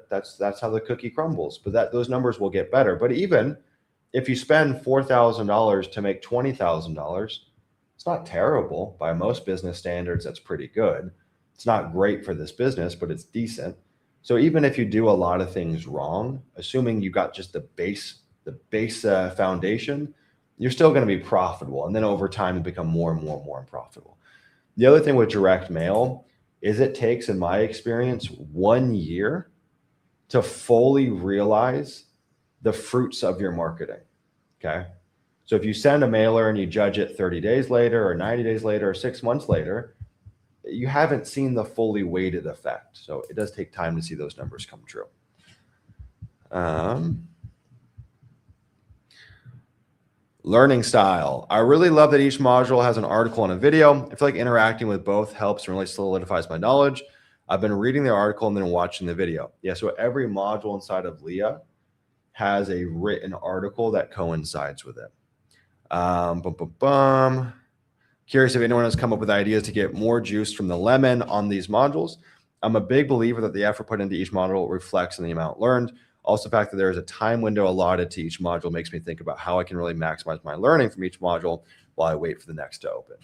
that's how the cookie crumbles, but those numbers will get better. But even if you spend $4,000 to make $20,000, it's not terrible by most business standards. That's pretty good. It's not great for this business, but it's decent. So even if you do a lot of things wrong, assuming you got just the base foundation, you're still going to be profitable. And then over time, you become more and more profitable. The other thing with direct mail is it takes, in my experience, 1 year to fully realize the fruits of your marketing. Okay. So if you send a mailer and you judge it 30 days later or 90 days later or 6 months later, you haven't seen the fully weighted effect. So it does take time to see those numbers come true. Learning style. I really love that each module has an article and a video. I feel like interacting with both helps and really solidifies my knowledge. I've been reading the article and then watching the video. Yeah, so every module inside of Leah has a written article that coincides with it. Curious if anyone has come up with ideas to get more juice from the lemon on these modules. I'm a big believer that the effort put into each module reflects in the amount learned. Also, the fact that there is a time window allotted to each module makes me think about how I can really maximize my learning from each module while I wait for the next to open.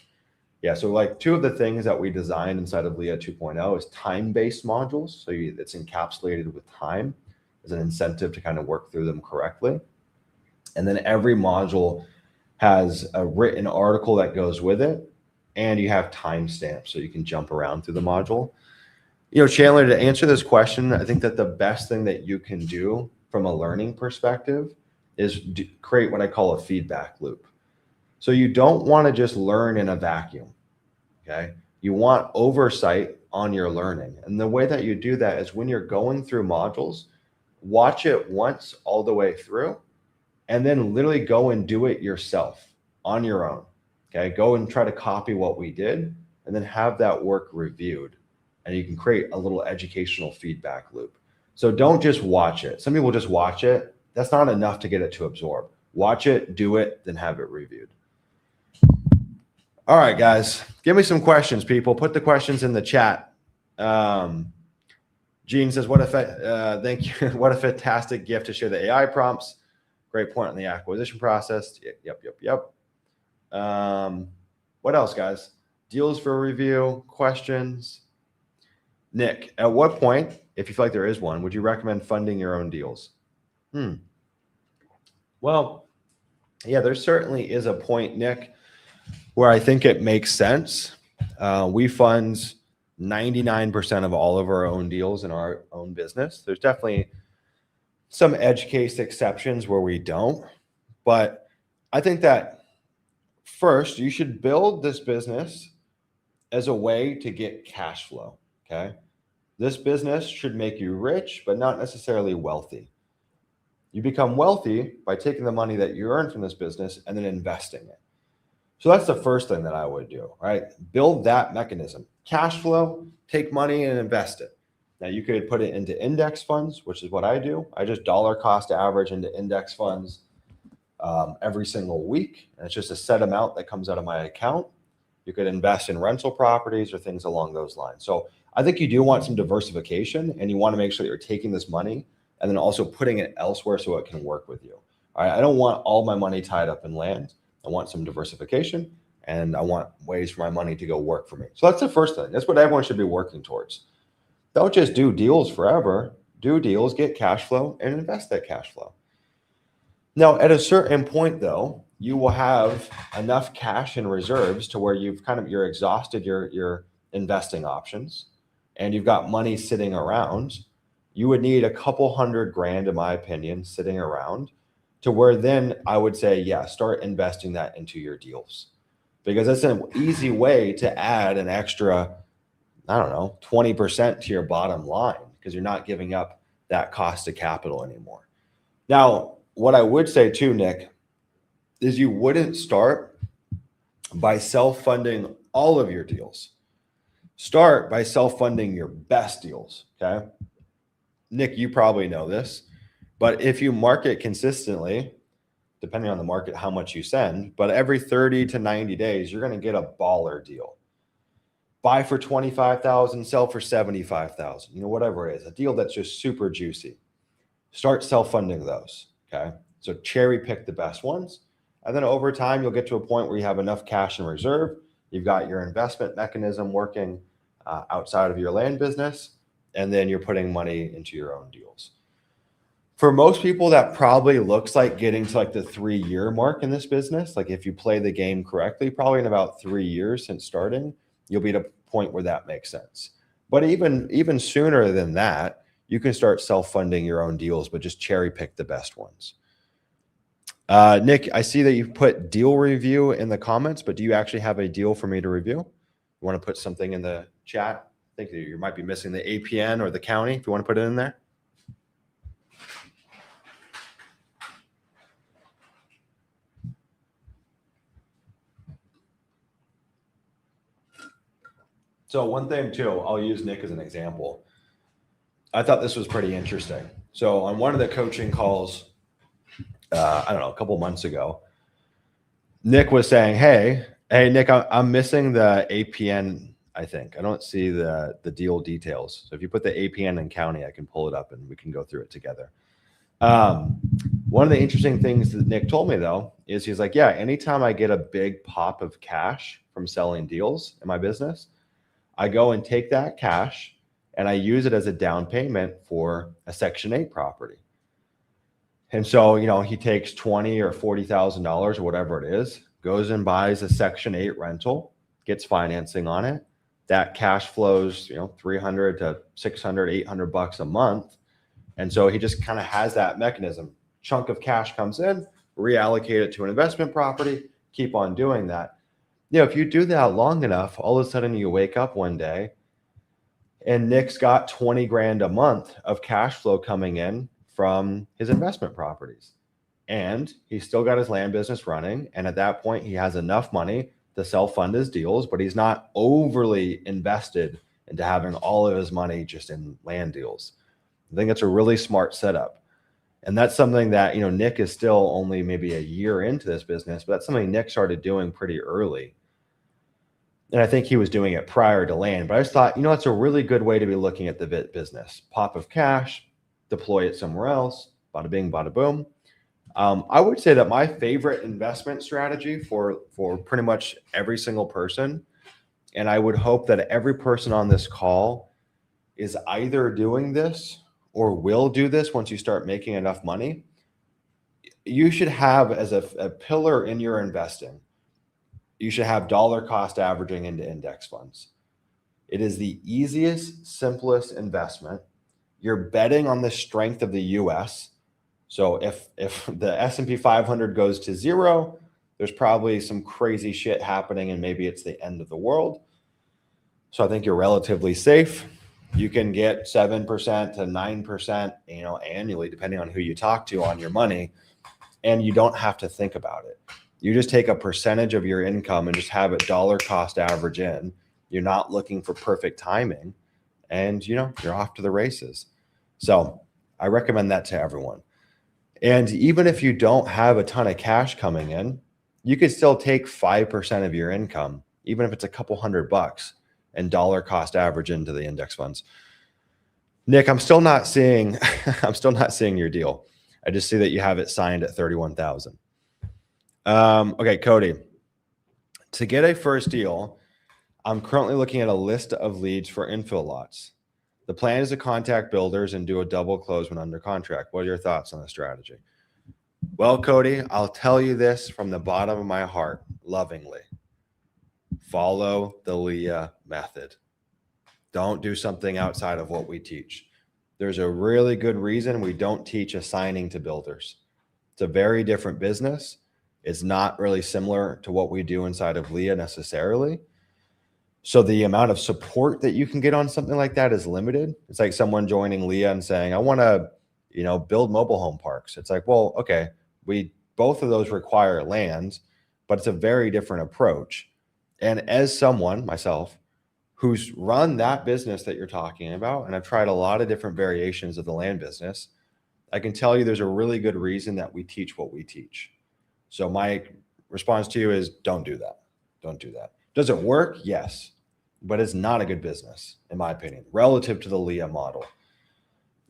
Yeah, so like two of the things that we designed inside of Leah 2.0 is time-based modules. So it's encapsulated with time as an incentive to kind of work through them correctly. And then every module has a written article that goes with it, and you have timestamps so you can jump around through the module. You know, Chandler, to answer this question, I think that the best thing that you can do from a learning perspective is create what I call a feedback loop. So you don't want to just learn in a vacuum, okay? You want oversight on your learning. And the way that you do that is when you're going through modules, watch it once all the way through, and then literally go and do it yourself on your own, okay? Go and try to copy what we did, and then have that work reviewed. And you can create a little educational feedback loop. So don't just watch it. Some people just watch it. That's not enough to get it to absorb. Watch it, do it, then have it reviewed. All right, guys, give me some questions, people. Put the questions in the chat. Gene says, thank you. What a fantastic gift to share the AI prompts. Great point in the acquisition process. Yep. What else, guys? Deals for review, questions. Nick, at what point, if you feel like there is one, would you recommend funding your own deals? Well, yeah, there certainly is a point, Nick, where I think it makes sense. We fund 99% of all of our own deals in our own business. There's definitely some edge case exceptions where we don't, but I think that first you should build this business as a way to get cash flow. Okay. This business should make you rich, but not necessarily wealthy. You become wealthy by taking the money that you earn from this business and then investing it. So that's the first thing that I would do, right? Build that mechanism. Cash flow, take money and invest it. Now you could put it into index funds, which is what I do. I just dollar cost average into index funds every single week. And it's just a set amount that comes out of my account. You could invest in rental properties or things along those lines. So I think you do want some diversification, and you want to make sure that you're taking this money and then also putting it elsewhere so it can work with you. All right. I don't want all my money tied up in land. I want some diversification, and I want ways for my money to go work for me. So that's the first thing. That's what everyone should be working towards. Don't just do deals forever. Do deals, get cash flow, and invest that cash flow. Now, at a certain point, though, you will have enough cash and reserves to where you're exhausted your investing options, and you've got money sitting around. You would need a couple $100,000, in my opinion, sitting around, to where then I would say, yeah, start investing that into your deals, because that's an easy way to add an extra, 20% to your bottom line, because you're not giving up that cost of capital anymore. Now, what I would say too, Nick, is you wouldn't start by self-funding all of your deals. Start by self-funding your best deals, okay? Nick, you probably know this, but if you market consistently, depending on the market, how much you send, but every 30 to 90 days, you're going to get a baller deal. Buy for $25,000, sell for $75,000, whatever it is, a deal that's just super juicy. Start self-funding those, okay? So cherry pick the best ones. And then over time, you'll get to a point where you have enough cash in reserve. You've got your investment mechanism working outside of your land business, and then you're putting money into your own deals. For most people, that probably looks like getting to like the 3-year mark in this business. Like if you play the game correctly, probably in about 3 years since starting, you'll be at a point where that makes sense. But even sooner than that, you can start self-funding your own deals, but just cherry pick the best ones. Nick, I see that you put deal review in the comments, but do you actually have a deal for me to review? You want to put something in the chat? I think you might be missing the APN or the county if you want to put it in there. So one thing too, I'll use Nick as an example. I thought this was pretty interesting. So on one of the coaching calls, I don't know, a couple months ago, Nick was saying, hey, Nick, I'm missing the APN. I think I don't see the deal details. So if you put the APN in county, I can pull it up and we can go through it together. One of the interesting things that Nick told me though is he's like, yeah, anytime I get a big pop of cash from selling deals in my business, I go and take that cash and I use it as a down payment for a Section 8 property. And so, he takes $20,000 or $40,000 or whatever it is, goes and buys a Section 8 rental, gets financing on it. That cash flows, $300 to $600, $800 a month. And so he just kind of has that mechanism. Chunk of cash comes in, reallocate it to an investment property, keep on doing that. If you do that long enough, all of a sudden you wake up one day and Nick's got 20 grand a month of cash flow coming in from his investment properties. And he's still got his land business running. And at that point, he has enough money to self-fund his deals, but he's not overly invested into having all of his money just in land deals. I think it's a really smart setup. And that's something that, Nick is still only maybe a year into this business, but that's something Nick started doing pretty early. And I think he was doing it prior to land. But I just thought, it's a really good way to be looking at the business. Pop of cash, deploy it somewhere else, bada bing, bada boom. I would say that my favorite investment strategy for pretty much every single person, and I would hope that every person on this call is either doing this or will do this once you start making enough money. You should have as a pillar in your investing, you should have dollar cost averaging into index funds. It is the easiest, simplest investment. You're betting on the strength of the US. So if the S&P 500 goes to zero, there's probably some crazy shit happening and maybe it's the end of the world. So I think you're relatively safe. You can get 7% to 9%, annually, depending on who you talk to on your money. And you don't have to think about it. You just take a percentage of your income and just have it dollar cost average in. You're not looking for perfect timing and, you're off to the races. So I recommend that to everyone. And even if you don't have a ton of cash coming in, you could still take 5% of your income, even if it's a couple $100 and dollar cost average into the index funds. Nick, I'm still not seeing your deal. I just see that you have it signed at 31,000. Okay, Cody, to get a first deal, I'm currently looking at a list of leads for infill lots. The plan is to contact builders and do a double close when under contract. What are your thoughts on the strategy? Well, Cody, I'll tell you this from the bottom of my heart, lovingly. Follow the Leah method. Don't do something outside of what we teach. There's a really good reason we don't teach assigning to builders. It's a very different business. It's not really similar to what we do inside of Leah necessarily. So the amount of support that you can get on something like that is limited. It's like someone joining Leah and saying, I want to, build mobile home parks. It's like, well, okay, both of those require land, but it's a very different approach. And as someone, myself, who's run that business that you're talking about, and I've tried a lot of different variations of the land business, I can tell you there's a really good reason that we teach what we teach. So my response to you is don't do that. Don't do that. Does it work? Yes, but it's not a good business, in my opinion, relative to the Leah model.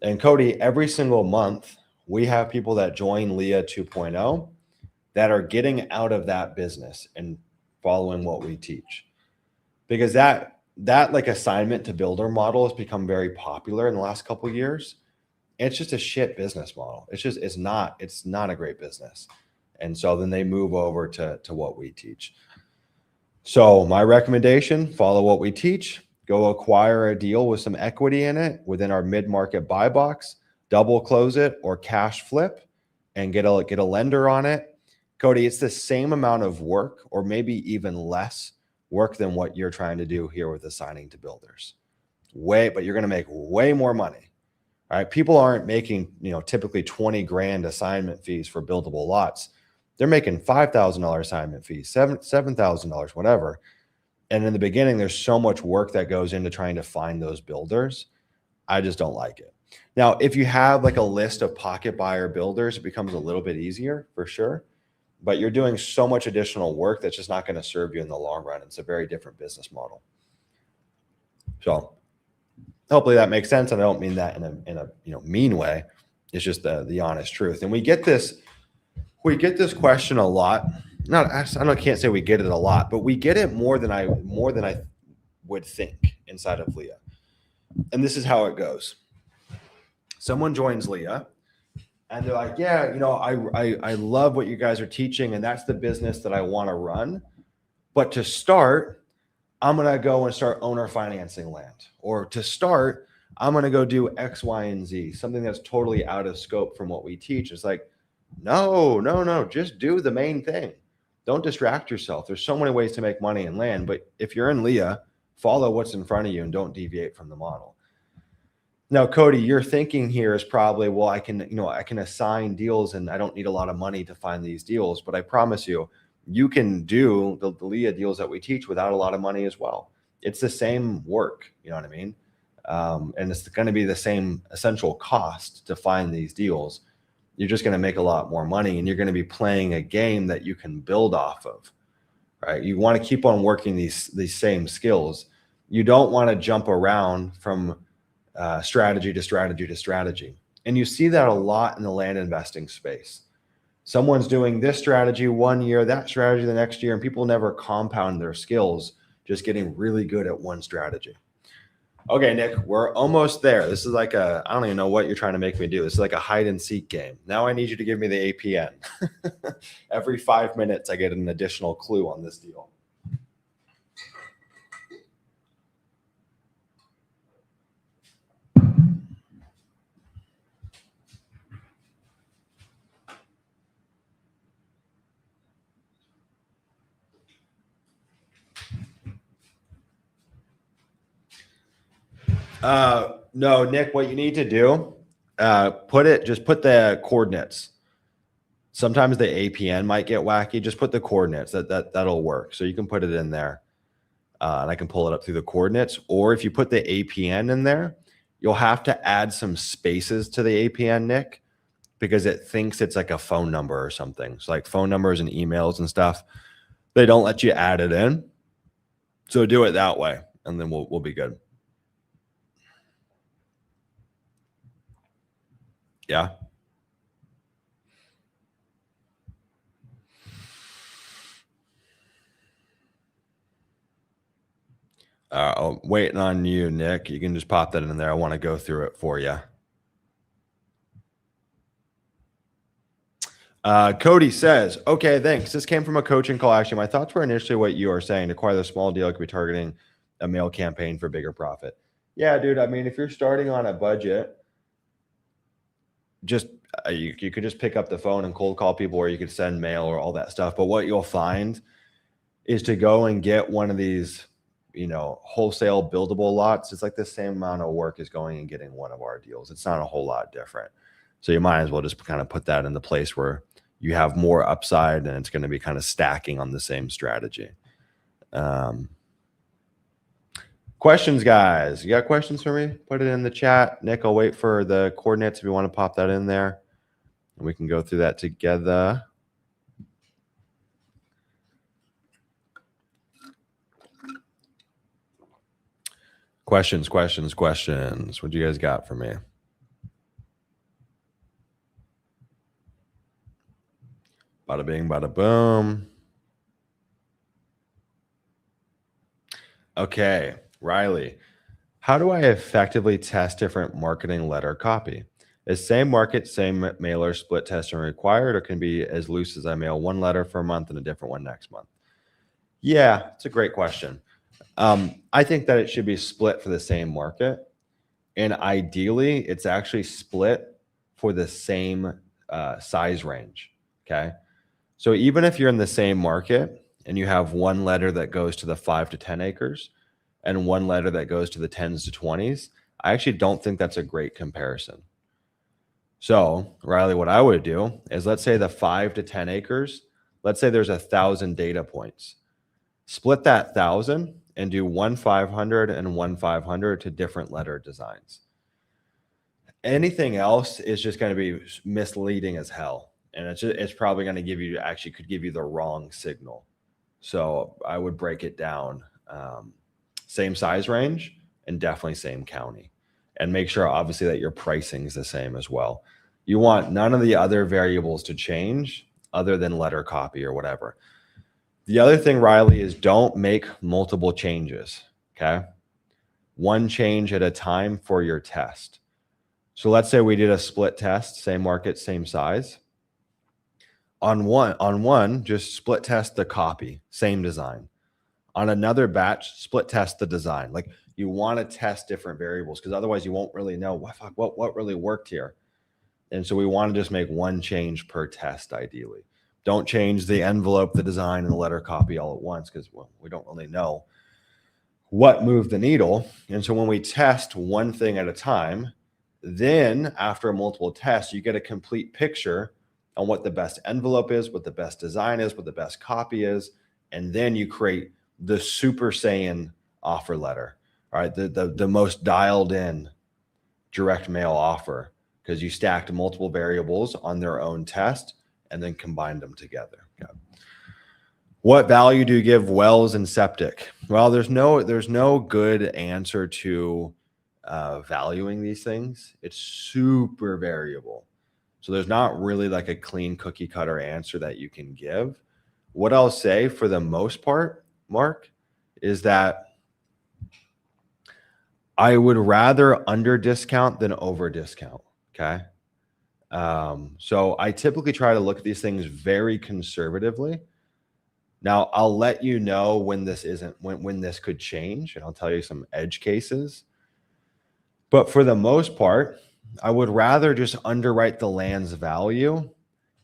And Cody, every single month, we have people that join Leah 2.0 that are getting out of that business and following what we teach. Because that like assignment to builder model has become very popular in the last couple of years. It's just a shit business model. It's not a great business. And so then they move over to what we teach. So my recommendation, follow what we teach, go acquire a deal with some equity in it within our mid-market buy box, double close it or cash flip and get a lender on it. Cody, it's the same amount of work or maybe even less work than what you're trying to do here with assigning to builders. But you're going to make way more money. All right. People aren't making, typically 20 grand assignment fees for buildable lots. They're making $5,000 assignment fees, $7,000, whatever. And in the beginning, there's so much work that goes into trying to find those builders. I just don't like it. Now, if you have like a list of pocket buyer builders, it becomes a little bit easier for sure. But you're doing so much additional work that's just not going to serve you in the long run. It's a very different business model. So hopefully that makes sense. And I don't mean that in a mean way. It's just the honest truth. And we get this question a lot. I can't say we get it a lot, but we get it more than I would think inside of Leah. And this is how it goes. Someone joins Leah and they're like, yeah, I love what you guys are teaching, and that's the business that I want to run. But to start, I'm going to go and start owner financing land. Or to start, I'm going to go do X, Y, and Z, something that's totally out of scope from what we teach. It's like, no, just do the main thing. Don't distract yourself. There's so many ways to make money in land, but if you're in Leah, follow what's in front of you and don't deviate from the model. Now, Cody, your thinking here is probably, well, I can assign deals and I don't need a lot of money to find these deals, but I promise you can do the Leah deals that we teach without a lot of money as well. It's the same work, you know what I mean? And it's going to be the same essential cost to find these deals. You're just going to make a lot more money, and you're going to be playing a game that you can build off of, right? You want to keep on working these same skills. You don't want to jump around from strategy to strategy to strategy. And you see that a lot in the land investing space. Someone's doing this strategy one year, that strategy the next year, and people never compound their skills, just getting really good at one strategy. Okay, Nick, we're almost there. This is like I don't even know what you're trying to make me do. This is like a hide and seek game. Now I need you to give me the APN. Every 5 minutes, I get an additional clue on this deal. No, Nick, what you need to do, just put the coordinates. Sometimes the APN might get wacky. Just put the coordinates. That'll work. So you can put it in there, and I can pull it up through the coordinates. Or if you put the APN in there, you'll have to add some spaces to the APN, Nick, because it thinks it's like a phone number or something. So like phone numbers and emails and stuff, they don't let you add it in. So do it that way, and then we'll be good. Yeah. I'm waiting on you, Nick. You can just pop that in there. I want to go through it for you. Cody says, okay, thanks. This came from a coaching call. Actually, my thoughts were initially what you are saying. To acquire the small deal, could be targeting a mail campaign for bigger profit. Yeah, dude. I mean, if you're starting on a budget, just you could just pick up the phone and cold call people, or you could send mail or all that stuff. But what you'll find is to go and get one of these, wholesale buildable lots. It's like the same amount of work as going and getting one of our deals. It's not a whole lot different. So you might as well just kind of put that in the place where you have more upside, and it's going to be kind of stacking on the same strategy. Questions, guys? You got questions for me? Put it in the chat. Nick, I'll wait for the coordinates if you want to pop that in there, and we can go through that together. Questions. What do you guys got for me? Bada bing, bada boom. Okay, Riley. How do I effectively test different marketing letter copy? Is same market, same mailer, split testing required, or can be as loose as I mail one letter for a month and a different one next month? Yeah, it's a great question. I think that it should be split for the same market. And ideally, it's actually split for the same size range. Okay. So even if you're in the same market and you have one letter that goes to the 5 to 10 acres and one letter that goes to the 10s to 20s, I actually don't think that's a great comparison. So, Riley, what I would do is, let's say the 5 to 10 acres, let's say there's 1,000 data points. Split that 1,000 and do 1,500 and 1,500 to different letter designs. Anything else is just going to be misleading as hell. And it's probably going to give you, actually could give you the wrong signal. So I would break it down, same size range and definitely same county, and make sure obviously that your pricing is the same as well. You want none of the other variables to change other than letter copy or whatever. The other thing, Riley, is don't make multiple changes. Okay. One change at a time for your test. So let's say we did a split test, same market, same size. On one, just split test the copy, same design. On another batch, split test the design. Like, you want to test different variables, because otherwise you won't really know what really worked here. And so we want to just make one change per test, ideally. Don't change the envelope, the design, and the letter copy all at once, because we don't really know what moved the needle. And so when we test one thing at a time, then after multiple tests, you get a complete picture on what the best envelope is, what the best design is, what the best copy is. And then you create the Super Saiyan offer letter, all right? The most dialed in direct mail offer, because you stacked multiple variables on their own test and then combined them together. Okay. What value do you give wells and septic? Well, there's no good answer to valuing these things. It's super variable. So there's not really like a clean cookie cutter answer that you can give. What I'll say for the most part, Mark, is that I would rather under discount than over discount. Okay. So I typically try to look at these things very conservatively. Now I'll let you know when this when this could change, and I'll tell you some edge cases. But for the most part, I would rather just underwrite the land's value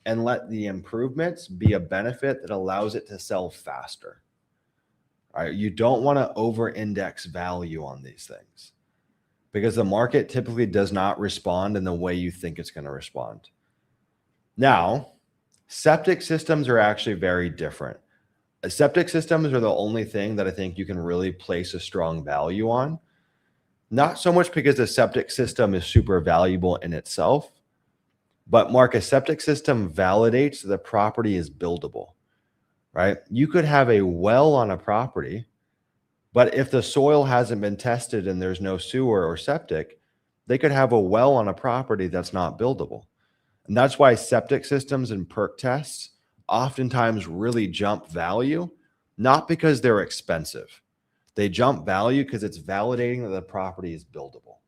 and let the improvements be a benefit that allows it to sell faster. All right, you don't want to over-index value on these things, because the market typically does not respond in the way you think it's going to respond. Now, septic systems are actually very different. Septic systems are the only thing that I think you can really place a strong value on. Not so much because the septic system is super valuable in itself, but Mark, a septic system validates that the property is buildable, right? You could have a well on a property, but if the soil hasn't been tested and there's no sewer or septic, they could have a well on a property that's not buildable. And that's why septic systems and perk tests oftentimes really jump value, not because they're expensive. They jump value because it's validating that the property is buildable.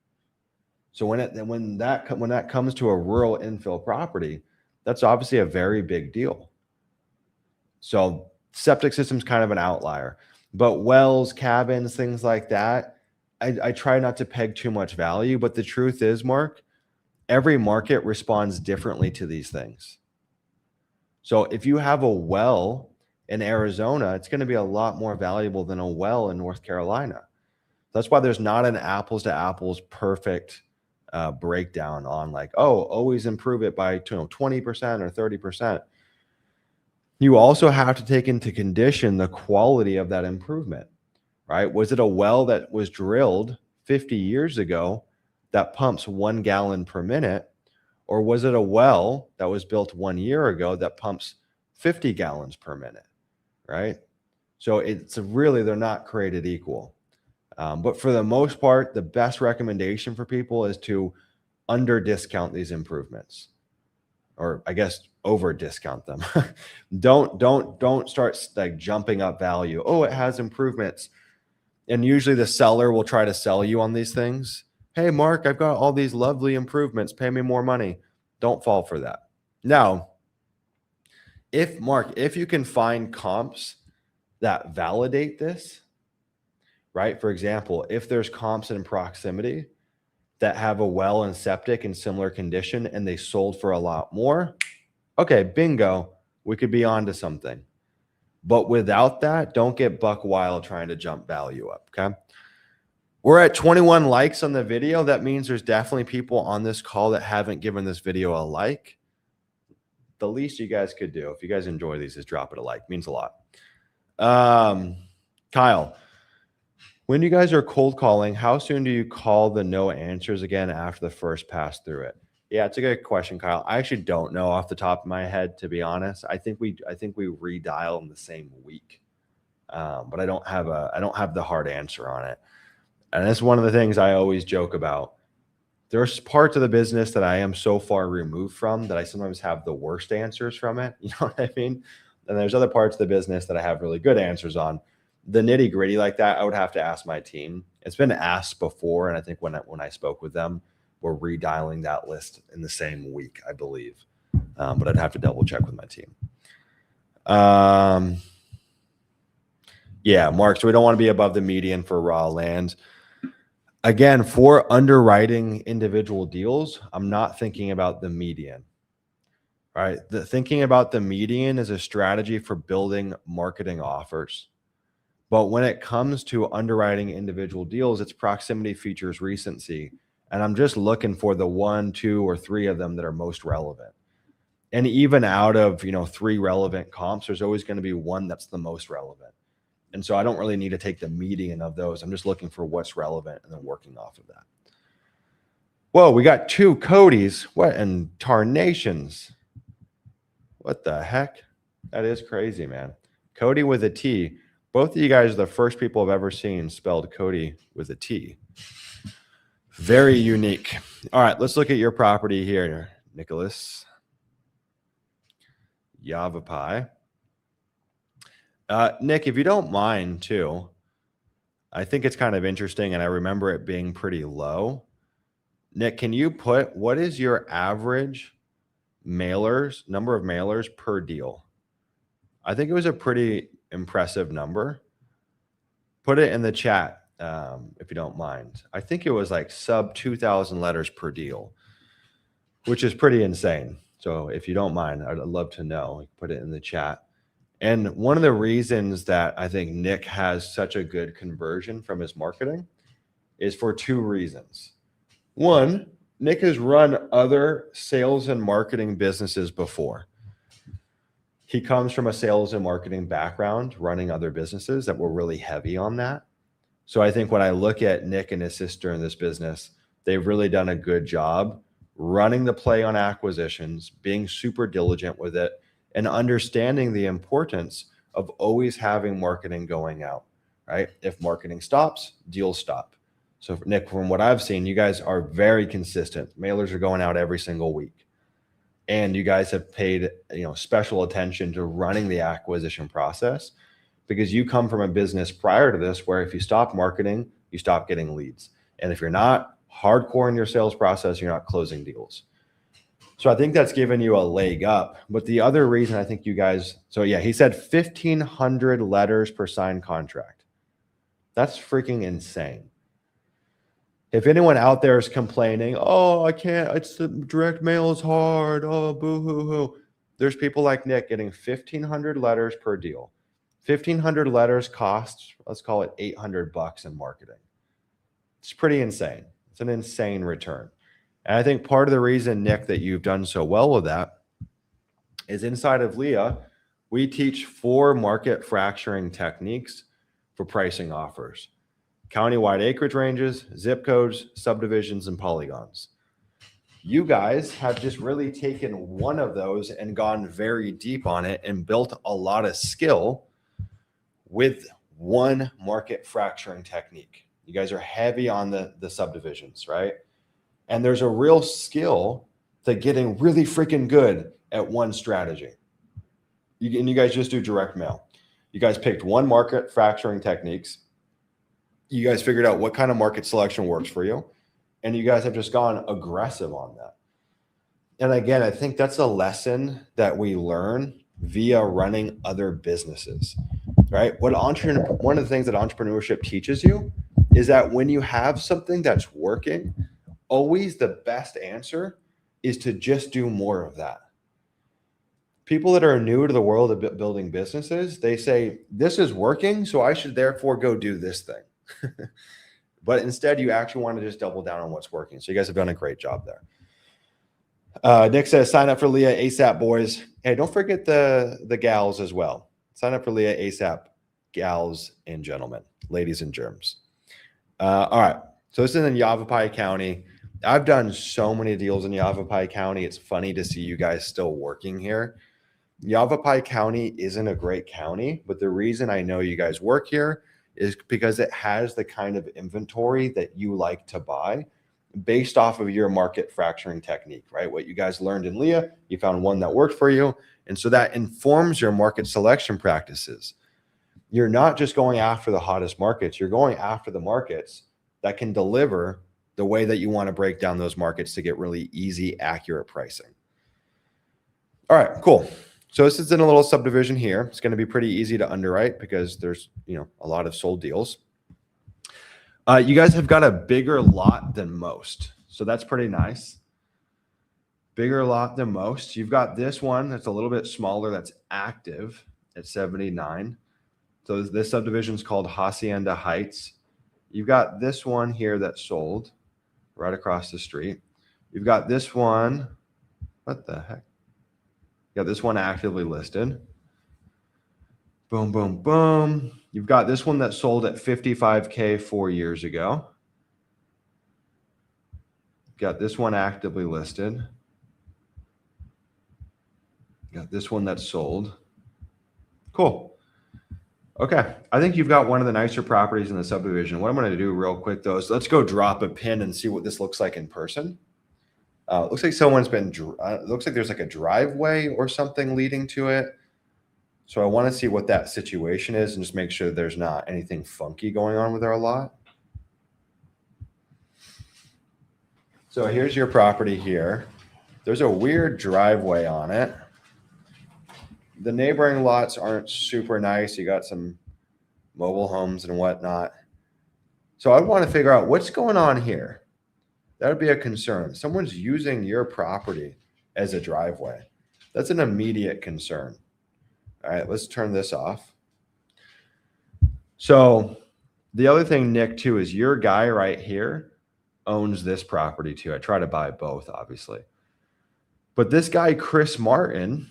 So when that comes to a rural infill property, that's obviously a very big deal. So septic system's kind of an outlier, but wells, cabins, things like that, I try not to peg too much value. But the truth is, Mark, every market responds differently to these things. So if you have a well in Arizona, it's going to be a lot more valuable than a well in North Carolina. That's why there's not an apples to apples perfect breakdown on like, oh, always improve it by 20% or 30%. You also have to take into condition the quality of that improvement, right? Was it a well that was drilled 50 years ago that pumps 1 gallon per minute? Or was it a well that was built 1 year ago that pumps 50 gallons per minute, right? So it's really, they're not created equal. But for the most part, the best recommendation for people is to under discount these improvements, or I guess over discount them. Don't start like jumping up value. Oh, it has improvements. And usually the seller will try to sell you on these things. Hey, Mark, I've got all these lovely improvements. Pay me more money. Don't fall for that. Now, if you can find comps that validate this, right? For example, if there's comps in proximity that have a well and septic in similar condition and they sold for a lot more, okay, bingo, we could be onto something. But without that, don't get buck wild trying to jump value up, okay? We're at 21 likes on the video. That means there's definitely people on this call that haven't given this video a like. The least you guys could do, if you guys enjoy these, is drop it a like. It means a lot. Kyle, when you guys are cold calling, how soon do you call the no answers again after the first pass through it? Yeah, it's a good question, Kyle. I actually don't know off the top of my head, to be honest. I think we redial in the same week, but I don't have the hard answer on it. And that's one of the things I always joke about. There's parts of the business that I am so far removed from that I sometimes have the worst answers from it. You know what I mean? And there's other parts of the business that I have really good answers on. The nitty gritty like that, I would have to ask my team. It's been asked before, and I think when I spoke with them, we're redialing that list in the same week, I believe. But I'd have to double check with my team. Yeah, Mark. So we don't want to be above the median for raw land. Again, for underwriting individual deals, I'm not thinking about the median. Right? Thinking about the median is a strategy for building marketing offers. But when it comes to underwriting individual deals, it's proximity, features, recency. And I'm just looking for the 1, 2, or 3 of them that are most relevant. And even out of 3 relevant comps, there's always going to be one that's the most relevant. And so I don't really need to take the median of those. I'm just looking for what's relevant and then working off of that. Whoa, we got 2 Codys. What in tarnations? What the heck? That is crazy, man. Cody with a T. Both of you guys are the first people I've ever seen spelled Cody with a T. Very unique. All right, let's look at your property here, Nicholas. Yavapai. Nick, if you don't mind too, I think it's kind of interesting, and I remember it being pretty low. Nick, can you put what is your average number of mailers per deal? I think it was a pretty impressive number. Put it in the chat if you don't mind. I think it was like sub 2,000 letters per deal, which is pretty insane. So if you don't mind, I'd love to know. Put it in the chat. And one of the reasons that I think Nick has such a good conversion from his marketing is for 2 reasons. One, Nick has run other sales and marketing businesses before. He comes from a sales and marketing background, running other businesses that were really heavy on that. So I think when I look at Nick and his sister in this business, they've really done a good job running the play on acquisitions, being super diligent with it, and understanding the importance of always having marketing going out, right? If marketing stops, deals stop. So Nick, from what I've seen, you guys are very consistent. Mailers are going out every single week. And you guys have paid, special attention to running the acquisition process because you come from a business prior to this where if you stop marketing, you stop getting leads. And if you're not hardcore in your sales process, you're not closing deals. So I think that's given you a leg up. But the other reason I think you guys, so yeah, he said 1,500 letters per signed contract. That's freaking insane. If anyone out there is complaining, oh, I can't, it's the direct mail is hard. Oh, boo hoo hoo. There's people like Nick getting 1,500 letters per deal. 1,500 letters costs, let's call it $800 in marketing. It's pretty insane. It's an insane return. And I think part of the reason, Nick, that you've done so well with that is inside of Leah, we teach 4 market fracturing techniques for pricing offers. Countywide acreage ranges, zip codes, subdivisions, and polygons. You guys have just really taken one of those and gone very deep on it and built a lot of skill with one market fracturing technique. You guys are heavy on the subdivisions, right? And there's a real skill to getting really freaking good at one strategy. And you guys just do direct mail. You guys picked one market fracturing techniques. You guys figured out what kind of market selection works for you. And you guys have just gone aggressive on that. And again, I think that's a lesson that we learn via running other businesses, right? One of the things that entrepreneurship teaches you is that when you have something that's working, always the best answer is to just do more of that. People that are new to the world of building businesses, they say, this is working, so I should therefore go do this thing. But instead, you actually want to just double down on what's working. So you guys have done a great job there. Nick says, sign up for Leah ASAP, boys. Hey, don't forget the gals as well. Sign up for Leah ASAP gals and gentlemen, ladies and germs. All right. So this is in Yavapai County. I've done so many deals in Yavapai County. It's funny to see you guys still working here. Yavapai County isn't a great county, but the reason I know you guys work here is because it has the kind of inventory that you like to buy based off of your market fracturing technique, right? What you guys learned in Leah, you found one that worked for you. And so that informs your market selection practices. You're not just going after the hottest markets, you're going after the markets that can deliver the way that you want to break down those markets to get really easy, accurate pricing. All right, cool. So this is in a little subdivision here. It's going to be pretty easy to underwrite because there's, a lot of sold deals. You guys have got a bigger lot than most. So that's pretty nice. Bigger lot than most. You've got this one that's a little bit smaller that's active at 79. So this subdivision is called Hacienda Heights. You've got this one here that's sold right across the street. You've got this one. What the heck? You got this one actively listed. Boom, boom, boom. You've got this one that sold at $55K 4 years ago. Got this one actively listed. Got this one that's sold. Cool. Okay. I think you've got one of the nicer properties in the subdivision. What I'm going to do real quick though is let's go drop a pin and see what this looks like in person. It looks like someone's been, it looks like there's like a driveway or something leading to it. So I want to see what that situation is and just make sure there's not anything funky going on with our lot. So here's your property here. There's a weird driveway on it. The neighboring lots aren't super nice. You got some mobile homes and whatnot. So I want to figure out what's going on here. That would be a concern. Someone's using your property as a driveway. That's an immediate concern. All right, let's turn this off. So the other thing, Nick, too, is your guy right here owns this property too. I try to buy both, obviously. But this guy, Chris Martin,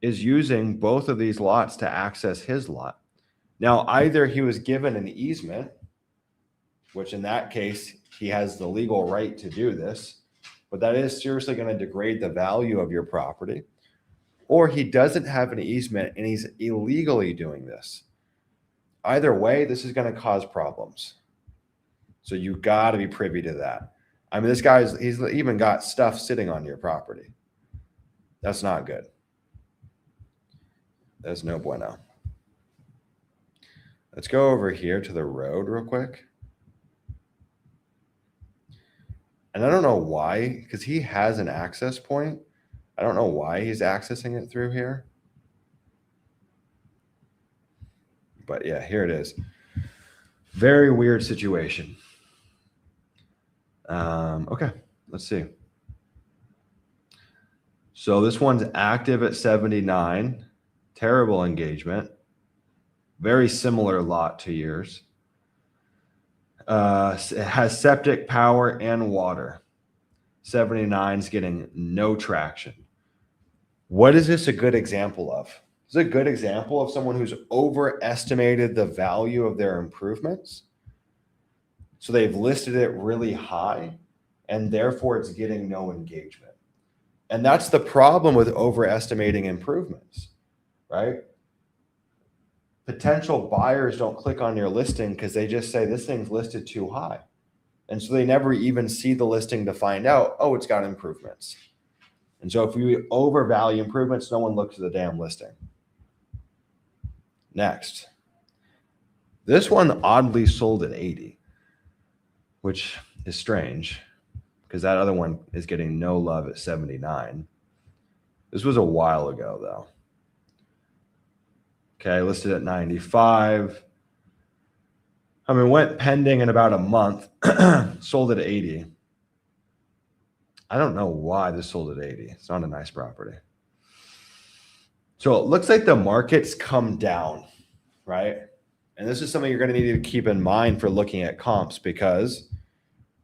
is using both of these lots to access his lot. Now, either he was given an easement, which in that case, he has the legal right to do this, but that is seriously going to degrade the value of your property, or he doesn't have an easement and he's illegally doing this. Either way, this is going to cause problems. So you got to be privy to that. I mean, he's even got stuff sitting on your property. That's not good. That's no bueno. Let's go over here to the road real quick. And I don't know why, because he has an access point. I don't know why he's accessing it through here. But yeah, here it is. Very weird situation. Okay, let's see. So this one's active at 79. Terrible engagement. Very similar lot to yours. It has septic, power, and water. 79 is getting no traction. What is this a good example of? This is a good example of someone who's overestimated the value of their improvements. So they've listed it really high, and therefore it's getting no engagement. And that's the problem with overestimating improvements, right? Potential buyers don't click on your listing because they just say this thing's listed too high. And so they never even see the listing to find out, oh, it's got improvements. And so if we overvalue improvements, no one looks at the damn listing. Next. This one oddly sold at 80, which is strange because that other one is getting no love at 79. This was a while ago, though. Okay, listed at 95. I mean, went pending in about a month, sold at 80. I don't know why this sold at 80. It's not a nice property. So it looks like the market's come down, right? And this is something you're going to need to keep in mind for looking at comps, because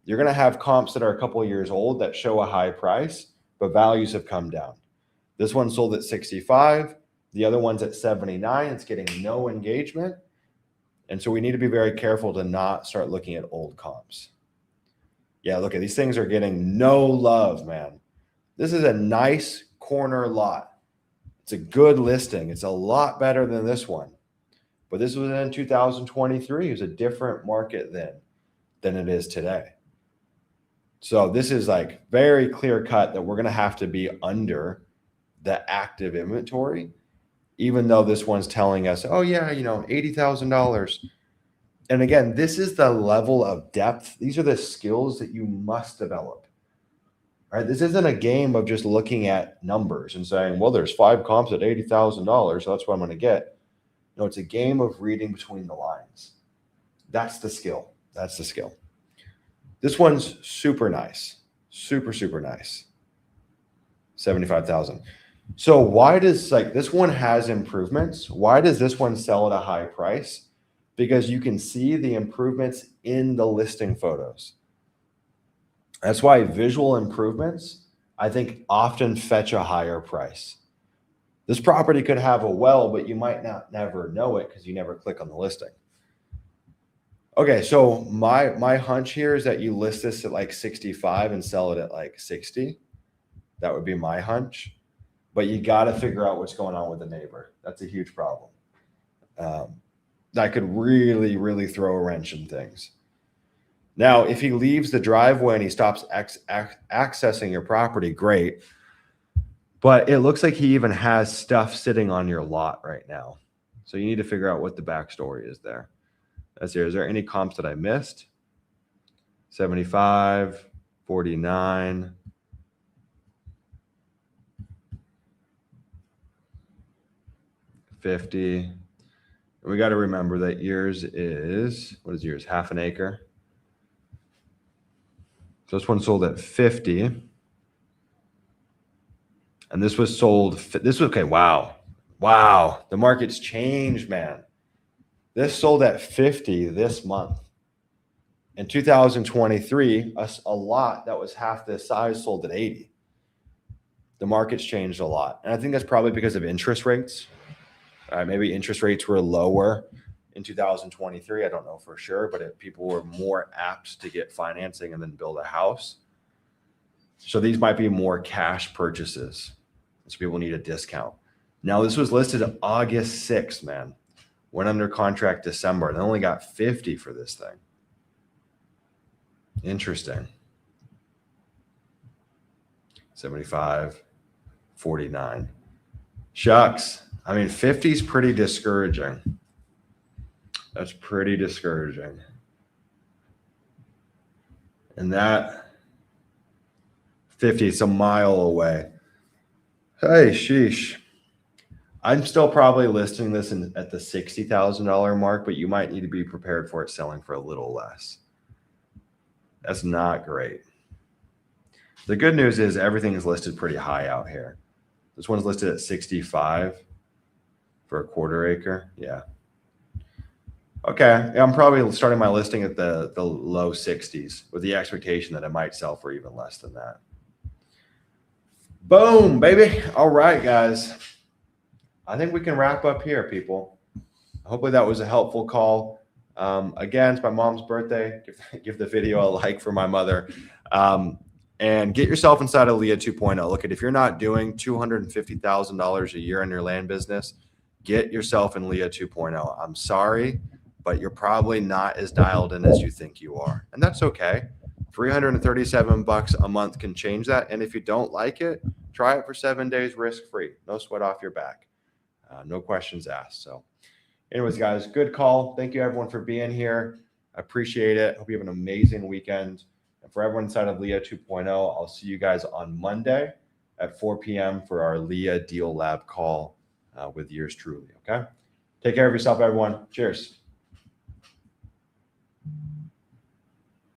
you're going to have comps that are a couple of years old that show a high price, but values have come down. This one sold at 65. The other one's at 79. It's getting no engagement. And so we need to be very careful to not start looking at old comps. Yeah, look at these things are getting no love, man. This is a nice corner lot. It's a good listing. It's a lot better than this one. But this was in 2023. It was a different market then than it is today. So this is like very clear cut that we're going to have to be under the active inventory, even though this one's telling us, oh yeah, $80,000. And again, this is the level of depth. These are the skills that you must develop. Right? This isn't a game of just looking at numbers and saying, well, there's 5 comps at $80,000, so that's what I'm going to get. No, it's a game of reading between the lines. That's the skill. That's the skill. This one's super nice. Super, super nice. 75,000. So why does this one has improvements? Why does this one sell at a high price? Because you can see the improvements in the listing photos. That's why visual improvements, I think, often fetch a higher price. This property could have a well, but you might never know it because you never click on the listing. Okay, so my hunch here is that you list this at like 65 and sell it at like 60. That would be my hunch. But you got to figure out what's going on with the neighbor. That's a huge problem. That could really, really throw a wrench in things. Now, if he leaves the driveway and he stops accessing your property, great. But it looks like he even has stuff sitting on your lot right now. So you need to figure out what the backstory is there. Let's see, is there any comps that I missed? 75, 49. $50. We got to remember that yours is, what is yours? Half an acre. So this one sold at 50. And this was sold, okay, wow. Wow, the market's changed, man. This sold at 50 this month. In 2023, a lot that was half this size sold at 80. The market's changed a lot. And I think that's probably because of interest rates. Maybe interest rates were lower in 2023. I don't know for sure, but if people were more apt to get financing and then build a house. So these might be more cash purchases. So people need a discount. Now, this was listed August 6th, man. Went under contract December and only got 50 for this thing. Interesting. 75, 49. Shucks. I mean, 50 is pretty discouraging. That's pretty discouraging. And that 50 is a mile away. Hey, sheesh. I'm still probably listing this at the $60,000 mark, but you might need to be prepared for it selling for a little less. That's not great. The good news is everything is listed pretty high out here. This one's listed at 65 for a quarter acre. Yeah. Okay. I'm probably starting my listing at the low 60s with the expectation that it might sell for even less than that. Boom, baby. All right, guys. I think we can wrap up here, people. Hopefully that was a helpful call. Again, it's my mom's birthday. Give the video a like for my mother. And get yourself inside of Leah 2.0. Look, if you're not doing $250,000 a year in your land business, get yourself in Leah 2.0. I'm sorry, but you're probably not as dialed in as you think you are. And that's okay. $337 a month can change that. And if you don't like it, try it for 7 days risk-free. No sweat off your back. No questions asked. So anyways, guys, good call. Thank you, everyone, for being here. I appreciate it. Hope you have an amazing weekend. And for everyone inside of Leah 2.0, I'll see you guys on Monday at 4 p.m. for our Leah Deal Lab call with yours truly, okay? Take care of yourself, everyone. Cheers.